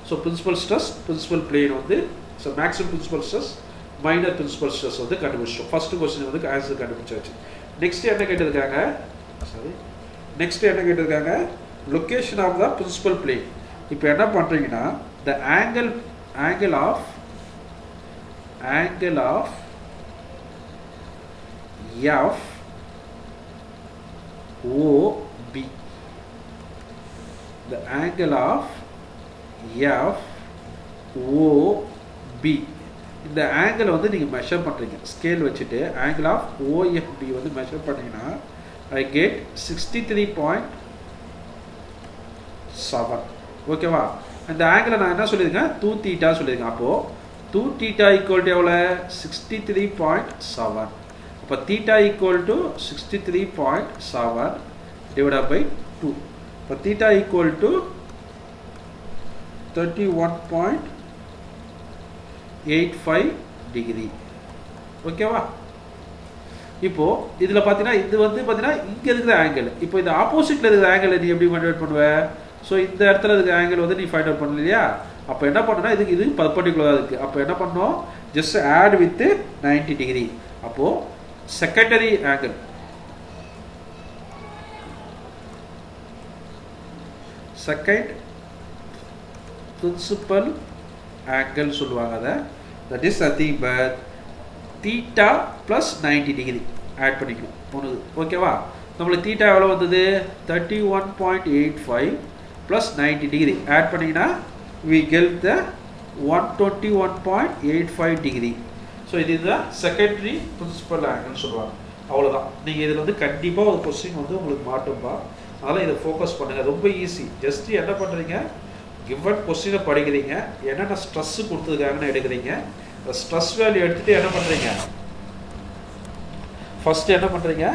So principal stress, principal plane வந்து so maximum principal stress, minor principal stress வந்து கண்டுபிடிச்சோம். ஃபர்ஸ்ட் கொஸ்டின் வந்து ஆன்சர் கண்டுபிடிச்சாச்சு. நெக்ஸ்ட் என்ன கேட்டிருக்காங்க, நெக்ஸ்ட் என்ன கேட்டிருக்காங்க, location of the principal plane. இப்போ என்ன பண்ணுறீங்கன்னா the angle of FOB, the angle of FOB, இந்த ஆங்கிள் வந்து நீங்கள் மெஷர் பண்ணுறீங்க ஸ்கேல் வச்சுட்டு ஆங்கிள் ஆஃப் OFB வந்து மெஷர் பண்ணீங்கன்னா ஐ கெட் 63.7. ஓகேவா? இந்த ஆங்கிளை நான் என்ன சொல்லியிருக்கேன் 2 θ சொல்லியிருக்கேன். அப்போது 2 θ ஈக்குவல் டு எவ்வளோ 63.7. அப்போ θ ஈக்குவல் டு 63.7 டிவைட் பை 2. இப்போ θ ஈக்குவல் டு 31.85 டிகிரி. ஓகேவா? இப்போ இதில் பார்த்தீங்கன்னா இது வந்து பார்த்தீங்கன்னா இங்கே இருக்கிற ஆங்கிள், இப்போ இந்த ஆப்போசிட்டில் இருக்கிற ஆங்கிள் நீ எப்படி ஃபைண்ட் அவுட் பண்ணுவ? ஸோ இந்த இடத்துல இருக்கிற ஆங்கிள் வந்து நீ ஃபைண்ட் அவுட் பண்ணல இல்லையா? அப்போ என்ன பண்ணணும்னா இது பர்பெண்டிகுலராக இருக்குது. அப்போ என்ன பண்ணோம், ஜஸ்ட் ஆட் வித் 90 டிகிரி. அப்போது secondary angle, second principal angle சொல்லுவாங்க அதை. That is nothing but theta plus 90 degree add பண்ணிக்கணும் ஒன்று. ஓகேவா? நம்மளுக்கு தீட்டா எவ்வளோ வந்தது 31.85 ப்ளஸ் 90 டிகிரி ஆட் பண்ணிங்கன்னா we get the 121.85 degree. So இது இதுதான் செகண்டரி பிரின்சிபல் ஆங்கிள் சொல்லுவாங்க. அவ்வளோதான். நீங்கள் இதில் வந்து கண்டிப்பாக ஒரு கொஸ்டின் வந்து உங்களுக்கு மாட்டும்பா. அதனால் இதை ஃபோக்கஸ் பண்ணுங்கள், ரொம்ப ஈஸி. ஜஸ்ட் என்ன பண்ணுறீங்க, கிவன் கொஸ்டினை படிக்கிறீங்க, என்னென்ன ஸ்ட்ரெஸ்ஸு கொடுத்துருக்காங்கன்னு எடுக்கிறீங்க. அந்த ஸ்ட்ரெஸ் வேல்யூ எடுத்துகிட்டு என்ன பண்ணுறீங்க, ஃபஸ்ட்டு என்ன பண்ணுறீங்க,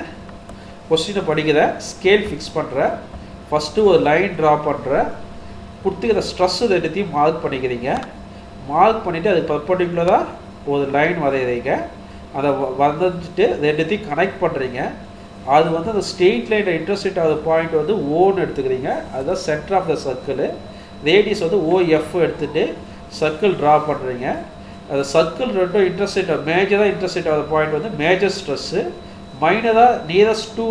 கொஸ்டினை படிக்கிற, ஸ்கேல் ஃபிக்ஸ் பண்ணுற, ஃபஸ்ட்டு ஒரு லைன் ட்ரா பண்ணுற, கொடுத்துக்கிற ஸ்ட்ரெஸ் ரெண்டுத்தையும் மார்க் பண்ணிக்கிறீங்க. மார்க் பண்ணிவிட்டு அது பர்பெண்டிகுலராக ஒரு லைன் வரைகிறீங்க. அதை வரைஞ்சிட்டு ரெண்டுத்தையும் கனெக்ட் பண்ணுறீங்க. அது வந்து அந்த ஸ்ட்ரெயிட் லைனில் இன்டர்செக்ட் ஆகிற பாயிண்ட் வந்து ஓன்னு எடுத்துக்கிறீங்க. அதுதான் centre of the circle. Radius வந்து OF எடுத்துகிட்டு சர்க்கிள் ட்ரா பண்ணுறீங்க. அந்த சர்க்கிள் ரெண்டும் இன்டர்செக்ட் மேஜராக இன்டர்செக்ட் ஆகிற பாயிண்ட் வந்து மேஜர் ஸ்ட்ரெஸ்ஸு. மைனராக nearest to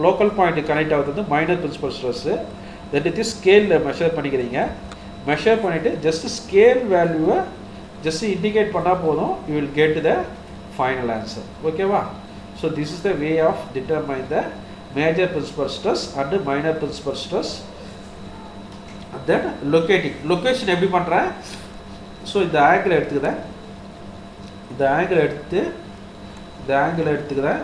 local point connect ஆகிறது வந்து மைனர் பிரின்சிபல் ஸ்ட்ரெஸ்ஸு. ரெண்டுத்தையும் ஸ்கேலில் மெஷர் பண்ணிக்கிறீங்க. மெஷர் பண்ணிவிட்டு ஜஸ்ட் ஸ்கேல் வேல்யூவை ஜஸ்ட் இண்டிகேட் பண்ணால் போதும், you will get the final answer. ஓகேவா? So this is the way of determine the major principal stress and minor principal stress. And then location எப்படி பண்றேன்? ஸோ இந்த angle எடுத்துக்கிறேன், இந்த ஆங்கிள் எடுத்துக்கிறேன்.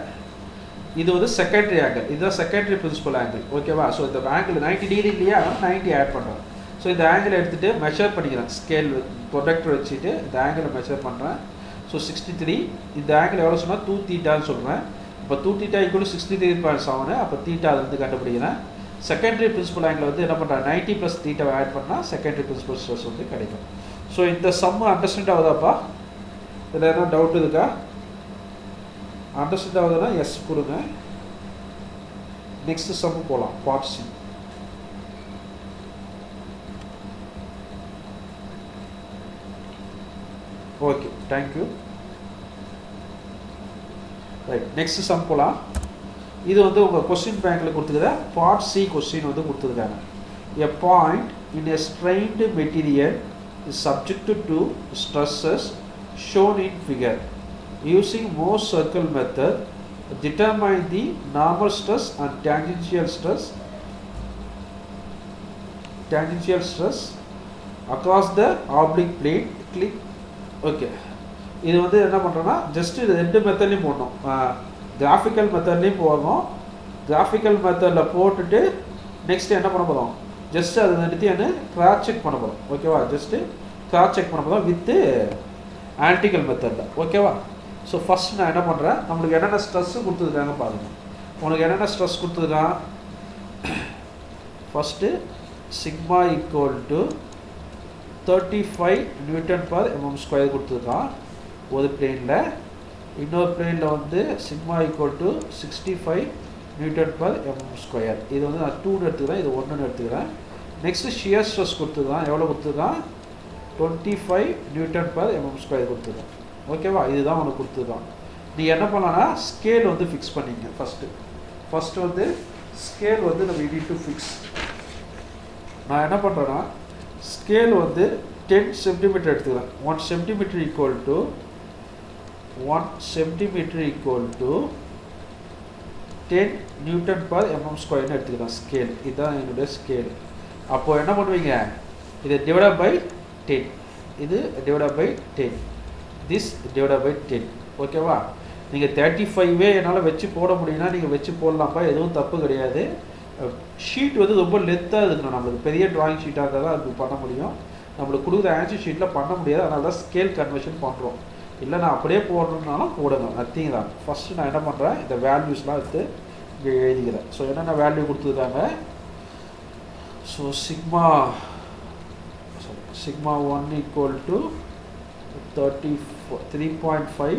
இது வந்து செகண்டரி ஆங்கிள், இதுதான் செகண்டரி பிரின்சிபல் ஆங்கிள். ஓகேவா? ஸோ இந்த ஆங்கிள் 90 டிகிரி இல்லையா, 90 ஆட் பண்ணுறேன். ஸோ இந்த ஆங்கிள் எடுத்துகிட்டு மெஷர் பண்ணிக்கிறேன், ஸ்கேல் ப்ரொடக்டர் வச்சுட்டு இந்த ஆங்கிளை மெஷர் பண்ணுறேன். ஸோ 63, இந்த ஆங்கிள் எவ்வளோ சொன்னால் 2 தீட்டான்னு சொல்கிறேன். இப்போ 2 தீட்டா ஈக்குவல் 63.7, அப்போ தீட்டா அது வந்து கண்டுபிடிக்கிறேன். செகண்டரி பிரின்சிபல் ஆங்கிள் வந்து என்ன பண்ணுறேன், 90 + தீட்டாவை ஆட் பண்ணால் செகண்டரி பிரின்சிபல் ஸ்ட்ரெஸ் வந்து கிடைக்கும். ஸோ இந்த சம்மு அண்டர்ஸ்டாண்ட் ஆகுதாப்பா? இதில் எதனா டவுட் இருக்கா? அண்டர்ஸ்டாண்ட் ஆகுதுன்னா எஸ் கொடுங்க. நெக்ஸ்ட் சம்மு போகலாம், part C. Okay, thank you. Right, next sum போகலாம். இது வந்து உங்கள் கொஸ்டின் பேங்கில் கொடுத்துருக்குற பார்ட் சி கொஸ்டின் வந்து கொடுத்துருக்காங்க. A point in a strained material is subjected to stresses shown in figure. Using Mohs circle method, determine the normal stress and tangential stress across the oblique plane. Click. Okay. இது வந்து என்ன பண்ணுறோன்னா just இது ரெண்டு மெத்தட்லையும் போடணும். Graphical மெத்தட்லையும் போடணும். Graphical மெத்தடில் போட்டுட்டு நெக்ஸ்ட் என்ன பண்ண போகிறோம், ஜஸ்ட் அதை நிறுத்தி கிராஸ் செக் பண்ண போகிறோம். ஓகேவா? ஜஸ்ட்டு கிராஸ் செக் பண்ண போகிறோம் வித்து ஆன்டிக்கல் மெத்தடில். ஓகேவா? ஸோ ஃபஸ்ட் நான் என்ன பண்ணுறேன், நம்மளுக்கு என்னென்ன ஸ்ட்ரெஸ்ஸு கொடுத்துருக்காங்க பாருங்கள். உனக்கு என்னென்ன ஸ்ட்ரெஸ் கொடுத்துருக்கான், first sigma equal to 35 Nm/mm² கொடுத்துருக்கான் ஒரு பிளேனில். இன்னொரு பிளேனில் வந்து சிக்மா ஈக்குவல் டு 65 Nm/mm². இது வந்து நான் 2ன்னு எடுத்துக்கிறேன், இது 1ன்னு எடுத்துக்கிறேன். நெக்ஸ்ட்டு ஷியர் ஸ்ட்ரெஸ் கொடுத்துருக்கான், எவ்வளோ கொடுத்துருக்கான், 25 Nm/mm² கொடுத்துருக்கான். ஓகேவா? இதுதான் உனக்கு கொடுத்துருக்கான். நீ என்ன பண்ணலான்னா ஸ்கேல் வந்து ஃபிக்ஸ் பண்ணிங்க. ஃபஸ்ட்டு வந்து ஸ்கேல் வந்து நம்ம நீட் டு ஃபிக்ஸ். நான் என்ன பண்ணுறேன்னா ஸ்கேல் வந்து 10 cm எடுத்துக்கிறேன். 1 cm ஈக்குவல் டு 10 Nm/mm² எடுத்துக்கிறேன் ஸ்கேல். இதுதான் என்னுடைய ஸ்கேல். அப்போது என்ன பண்ணுவீங்க, இது டிவைட் பை 10, இது divide by 10, this divide by 10. ஓகேவா? நீங்கள் 35 என்னால் வச்சு போட முடியும்னா நீங்கள் வச்சு போடலாம்ப்பா, எதுவும் தப்பு கிடையாது. ஷீட் வந்து ரொம்ப லென்த்தாக இருக்கணும். நம்மளுக்கு பெரிய ட்ராயிங் ஷீட்டாக இருந்தால் தான் அது பண்ண முடியும். நம்மளுக்கு கொடுக்குற ஆன்சர் ஷீட்டில் பண்ண முடியாது. அதனால தான் ஸ்கேல் கன்வர்ஷன் பண்ணுறோம். இல்லை நான் அப்படியே போடணுன்னாலும் போடுங்க, நத்திங் தான். ஃபஸ்ட்டு நான் என்ன பண்ணுறேன், இந்த வேல்யூஸ்லாம் எடுத்து இங்கே எழுதிக்கிறேன். ஸோ என்னென்ன வேல்யூ கொடுத்துருக்காங்க, ஸோ சிக்மா 1 ஈக்குவல் டு 3.5,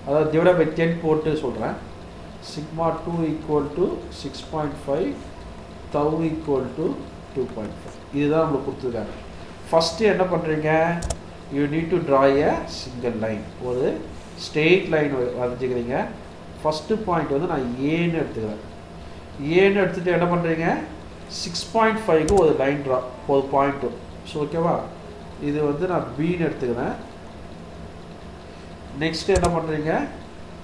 அதாவது டிவைட் பை 10 போட்டு சொல்கிறேன். Sigma 2 equal to 6.5, tau equal to 2.5. இதுதான் நம்மளுக்கு கொடுத்துருக்காங்க. ஃபஸ்ட்டு என்ன பண்ணுறீங்க, you need to draw a single line, ஒரு ஸ்ட்ரெயிட் லைன் வரைஞ்சிக்கிறீங்க. ஃபஸ்ட்டு பாயிண்ட் வந்து நான் ஏன்னு எடுத்துக்கிறேன். ஏன்னு எடுத்துகிட்டு என்ன பண்ணுறீங்க, 6.5க்கு ஒரு லைன் ட்ரா, ஒரு பாயிண்ட்டு. ஸோ ஓகேவா? இது வந்து நான் பின்னு எடுத்துக்கிறேன். நெக்ஸ்ட்டு என்ன பண்ணுறீங்க,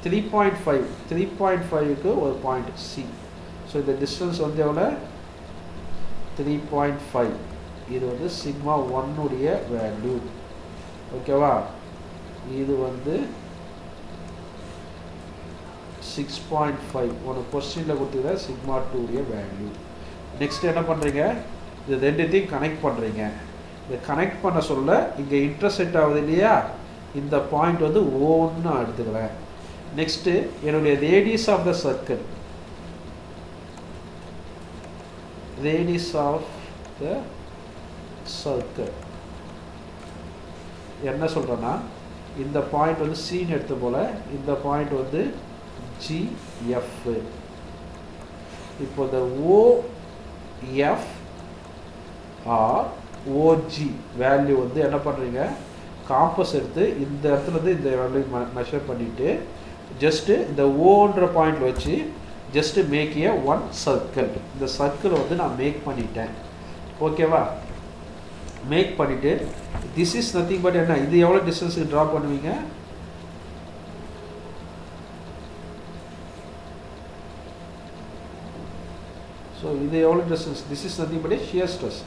3.5க்கு ஒரு பாயிண்ட் சி. ஸோ இந்த டிஸ்டன்ஸ் வந்து எவ்வளோ, 3.5. இது வந்து சிக்மா 1உடைய வேல்யூ. ஓகேவா? இது வந்து 6.5 உனக்கு கொஸ்டினில் கொடுத்துக்கிற சிக்மா 2உடைய வேல்யூ. நெக்ஸ்ட் என்ன பண்ணுறீங்க, இது ரெண்டுத்தையும் கனெக்ட் பண்ணுறீங்க. இதை கனெக்ட் பண்ண சொல்ல இங்கே இன்டர்செக்ட் ஆகுது இல்லையா, இந்த பாயிண்ட் வந்து ஓன்னு நான் எடுத்துக்கிறேன். நெக்ஸ்ட்டு என்னுடைய ரேடியஸ் ஆஃப் த சர்க்கிள், என்ன சொல்கிறேன்னா, இந்த பாயிண்ட் வந்து சின்னு எடுத்த போல் இந்த பாயிண்ட் வந்து ஜிஎஃப். இப்போ இந்த ஓஎஃப் ஆர் ஓஜி வேல்யூ வந்து என்ன பண்ணுறீங்க, காம்பஸ் எடுத்து இந்த இடத்துலேருந்து இந்த வேல்யூ மெஷர் பண்ணிவிட்டு ஜஸ்ட்டு இந்த ஓன்ற பாயிண்டில் வச்சு just make a one circle. இந்த சர்க்கிள் வந்து நான் மேக் பண்ணிட்டேன். ஓகேவா? மேக் பண்ணிவிட்டு திஸ் இஸ் நத்திங் பட் என்ன, இது எவ்வளோ டிஸ்டன்ஸுக்கு ட்ரா பண்ணுவீங்க, So இது எவ்வளவு distance? This is nothing but a shear stress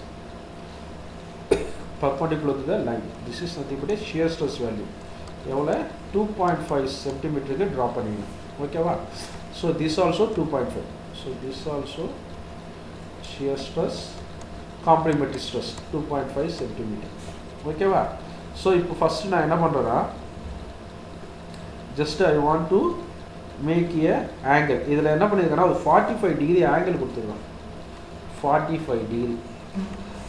perpendicular to the line. This is nothing but a shear stress value. எவ்வளவு 2.5 cm க்கு drop பண்ணிடலாம். ஓகேவா? So this also 2.5. So this also shear stress complementary stress 2.5 cm. ஓகேவா? So இப்போ first நான் என்ன பண்றேன்னா just I want to make a angle. இதில் என்ன பண்ணியிருக்கேன்னா ஒரு 45 டிகிரி ஆங்கிள் கொடுத்துருக்கோம். 45 டிகிரி.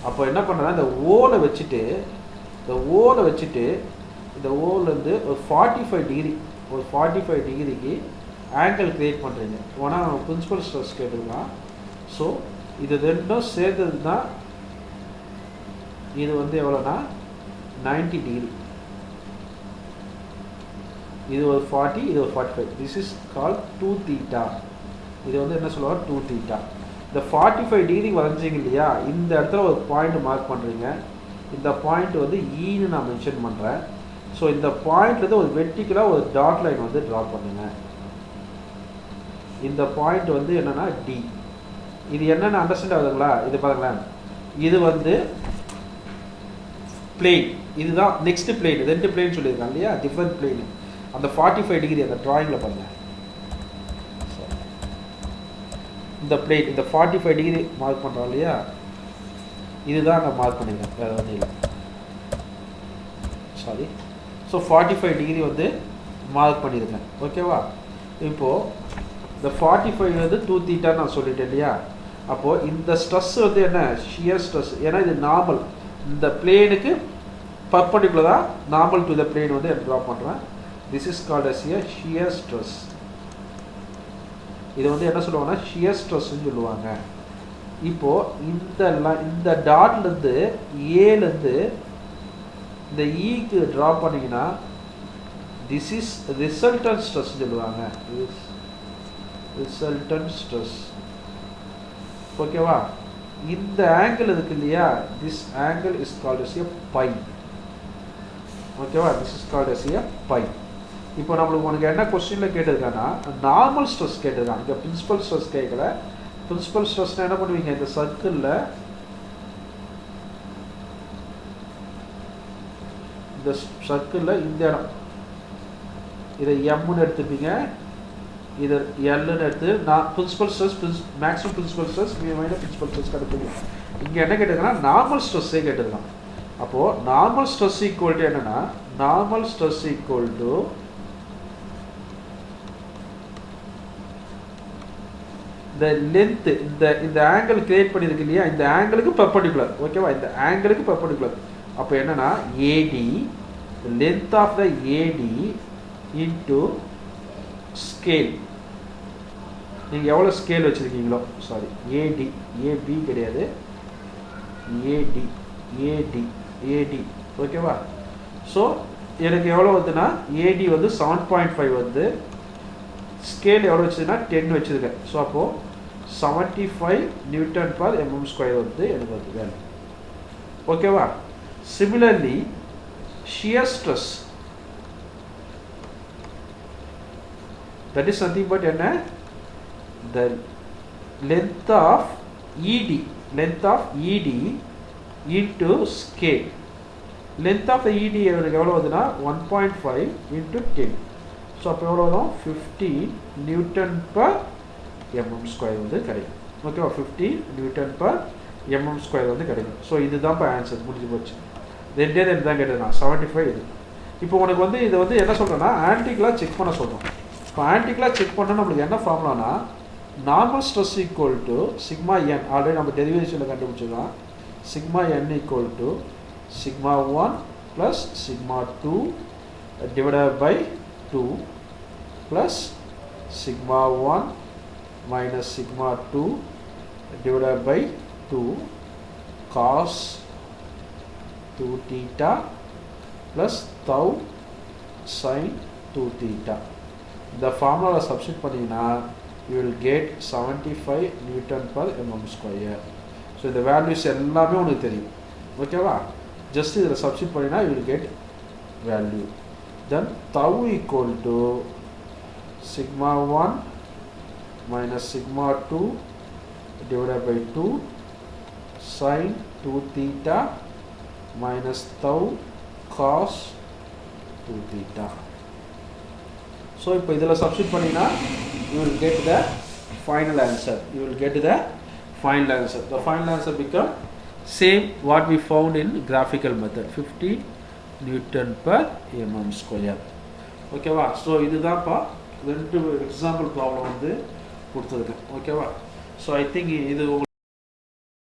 அப்போ என்ன பண்ணுறேன்னா இந்த ஓலை வச்சுட்டு இந்த ஓலேருந்து ஒரு 45 டிகிரி ஒரு 45 டிகிரிக்கு ஆங்கிள் கிரியேட் பண்ணுறீங்க. ஓனா நம்ம பிரின்சிபல் ஸ்ட்ரெஸ் கேட்டுருக்கலாம். ஸோ இது ரெண்டும் சேர்ந்தது தான் இது வந்து எவ்வளோனா 90 டிகிரி. இது ஒரு 40, இது ஒரு 45. This is called 2 theta. இது வந்து என்ன சொல்லுவாங்க 2 theta. இந்த 45 டிகிரி வரைஞ்சிங்க இல்லையா, இந்த இடத்துல ஒரு பாயிண்ட் மார்க் பண்ணுறீங்க. இந்த பாயிண்ட் வந்து ஈன்னு நான் மென்ஷன் பண்ணுறேன். ஸோ இந்த பாயிண்ட்லேருந்து ஒரு வெர்டிகலாக ஒரு டாட் லைன் வந்து ட்ரா பண்ணுங்க. இந்த பாயிண்ட் வந்து என்னென்னா டி. இது என்னென்னு அண்டர்ஸ்டாண்ட் ஆகுதுங்களா? இது பாருங்களேன், இது வந்து பிளேன். இதுதான் நெக்ஸ்ட் பிளேன். 2 பிளேன் சொல்லியிருக்காங்க இல்லையா, டிஃப்ரெண்ட் பிளேன். அந்த 45 டிகிரி அந்த டிராயிங்கில் பாருங்க. இந்த பிளேட் இந்த 45 டிகிரி மார்க் பண்ணுறோம் இல்லையா, இதுதான் நான் மார்க் பண்ணியிருக்கேன், வேறு ஒன்றும் இல்லை. சாரி. ஸோ 45 டிகிரி வந்து மார்க் பண்ணியிருக்கேன். ஓகேவா? இப்போது இந்த 45 வந்து 2 தீட்டான்னு நான் சொல்லிட்டேன் இல்லையா. அப்போது இந்த ஸ்ட்ரெஸ் வந்து என்ன, ஷியர் ஸ்ட்ரெஸ். ஏன்னா இது நார்மல், இந்த பிளேனுக்கு பர்பெண்டிகுலராக நார்மல் டு த பிளேன் வந்து ட்ரா பண்ணுறேன். This is called as a shear stress. இது வந்து என்ன சொல்லுவாங்கன்னா shear stress ன்னு சொல்லுவாங்க. இப்போ இந்த டாட்லேருந்து ஏலேருந்து இந்த ஈக்கு ட்ரா பண்ணிங்கன்னா this is resultant stress சொல்லுவாங்க. resultant stress. ஓகேவா? இந்த ஆங்கிள் இருக்கு இல்லையா, this angle is called as a pi. ஓகேவா? this is called as a pi. இப்போ நம்மளுக்கு உனக்கு என்ன கொஸ்டினில் கேட்டிருக்காங்கன்னா நார்மல் ஸ்ட்ரெஸ் கேட்டிருக்காங்க. இங்கே பிரின்சிபல் ஸ்ட்ரெஸ் கேட்கல. பிரின்சிபல் ஸ்ட்ரெஸ்னால் என்ன பண்ணுவீங்க, இந்த சர்க்கிளில் இந்த இடம் இதை எம்னு எடுத்துப்பீங்க, இதை எல்லுன்னு எடுத்து நான் principal stress maximum principal stress principal stress கிடைப்பீங்க. இங்கே என்ன கேட்டிருக்காங்கன்னா நார்மல் ஸ்ட்ரெஸ்ஸே கேட்டிருக்காங்க. அப்போது நார்மல் ஸ்ட்ரெஸ் ஈக்குவல் டு என்னென்னா, நார்மல் ஸ்ட்ரெஸ் ஈக்குவல் டு இந்த லென்த், இந்த ஆங்கிள் கிரியேட் பண்ணியிருக்கு இல்லையா, இந்த ஆங்கிளுக்கு பெர்பெண்டிகுலர். ஓகேவா? இந்த ஆங்கிளுக்கு பெர்பெண்டிகுலர். அப்போ என்னன்னா AD, length of the AD into scale. நீங்கள் எவ்வளோ ஸ்கேல் வச்சுருக்கீங்களோ, சாரி ஏடி, ஏபி கிடையாது, ஏடி ஏடி ஏடி. ஓகேவா? ஸோ எனக்கு எவ்வளோ வருதுன்னா ஏடி வந்து 7.5 வந்து, ஸ்கேல் எவ்வளோ வச்சுதுன்னா 10 வச்சுருக்கேன். ஸோ அப்போது 75 நியூட்டன் பர் எம்எம் ஸ்கொயர் வந்து எனக்கு வருது வேல்யூ. ஓகேவா? Similarly shear stress, that is nothing but என்ன, the length of ED into scale. length of the ED எனக்கு எவ்வளோ வருதுன்னா 1.5 into 10. ஸோ அப்போ எவ்வளோ வரும், 50 நியூட்டன் பர் எம்எம் ஸ்கொயர் வந்து கிடைக்கும். ஓகேவா? 50 நியூட்டன் பர் எம்எம் ஸ்கொயர் வந்து கிடைக்கும். ஸோ இதுதான் இப்போ ஆன்சர், முடிஞ்சு போச்சு. ரெண்டே தான் கேட்டதுண்ணா 75 இது. இப்போ உனக்கு வந்து இதை வந்து என்ன சொல்கிறேன்னா ஆன்டிக்கலாக செக் பண்ண சொல்கிறோம். இப்போ ஆன்டிக்கலாக செக் பண்ணால் நம்மளுக்கு என்ன ஃபார்முலானா, normal stress equal to sigma n, already நம்ம டெரிவேஷனில் கண்டுபிடிச்சிடலாம். Sigma n equal to sigma 1 plus sigma 2 divided by 2 plus sigma 1 minus sigma 2 divided by 2 cos 2 theta plus tau sin 2 theta. The formula substitute பண்ணீங்கன்னா you will get 75 Newton per mm square. So the values எல்லாமே உங்களுக்கு தெரியும். ஓகேவா? just இதில் substitute பண்ணினா you will get value. Then tau equal to sigma 1 minus sigma 2 divided by 2 sin 2 theta minus tau cos 2 theta. So இப்போ இதல substitute பண்ணினா you will get the final answer. You will get the final answer. The final answer become same what we found in graphical method, 50 Newton per mm square. Okay va? So இதுதான் பா ரெண்டு example problem வந்து கொடுத்திருக்கேன். ஓகேவா? So I think இது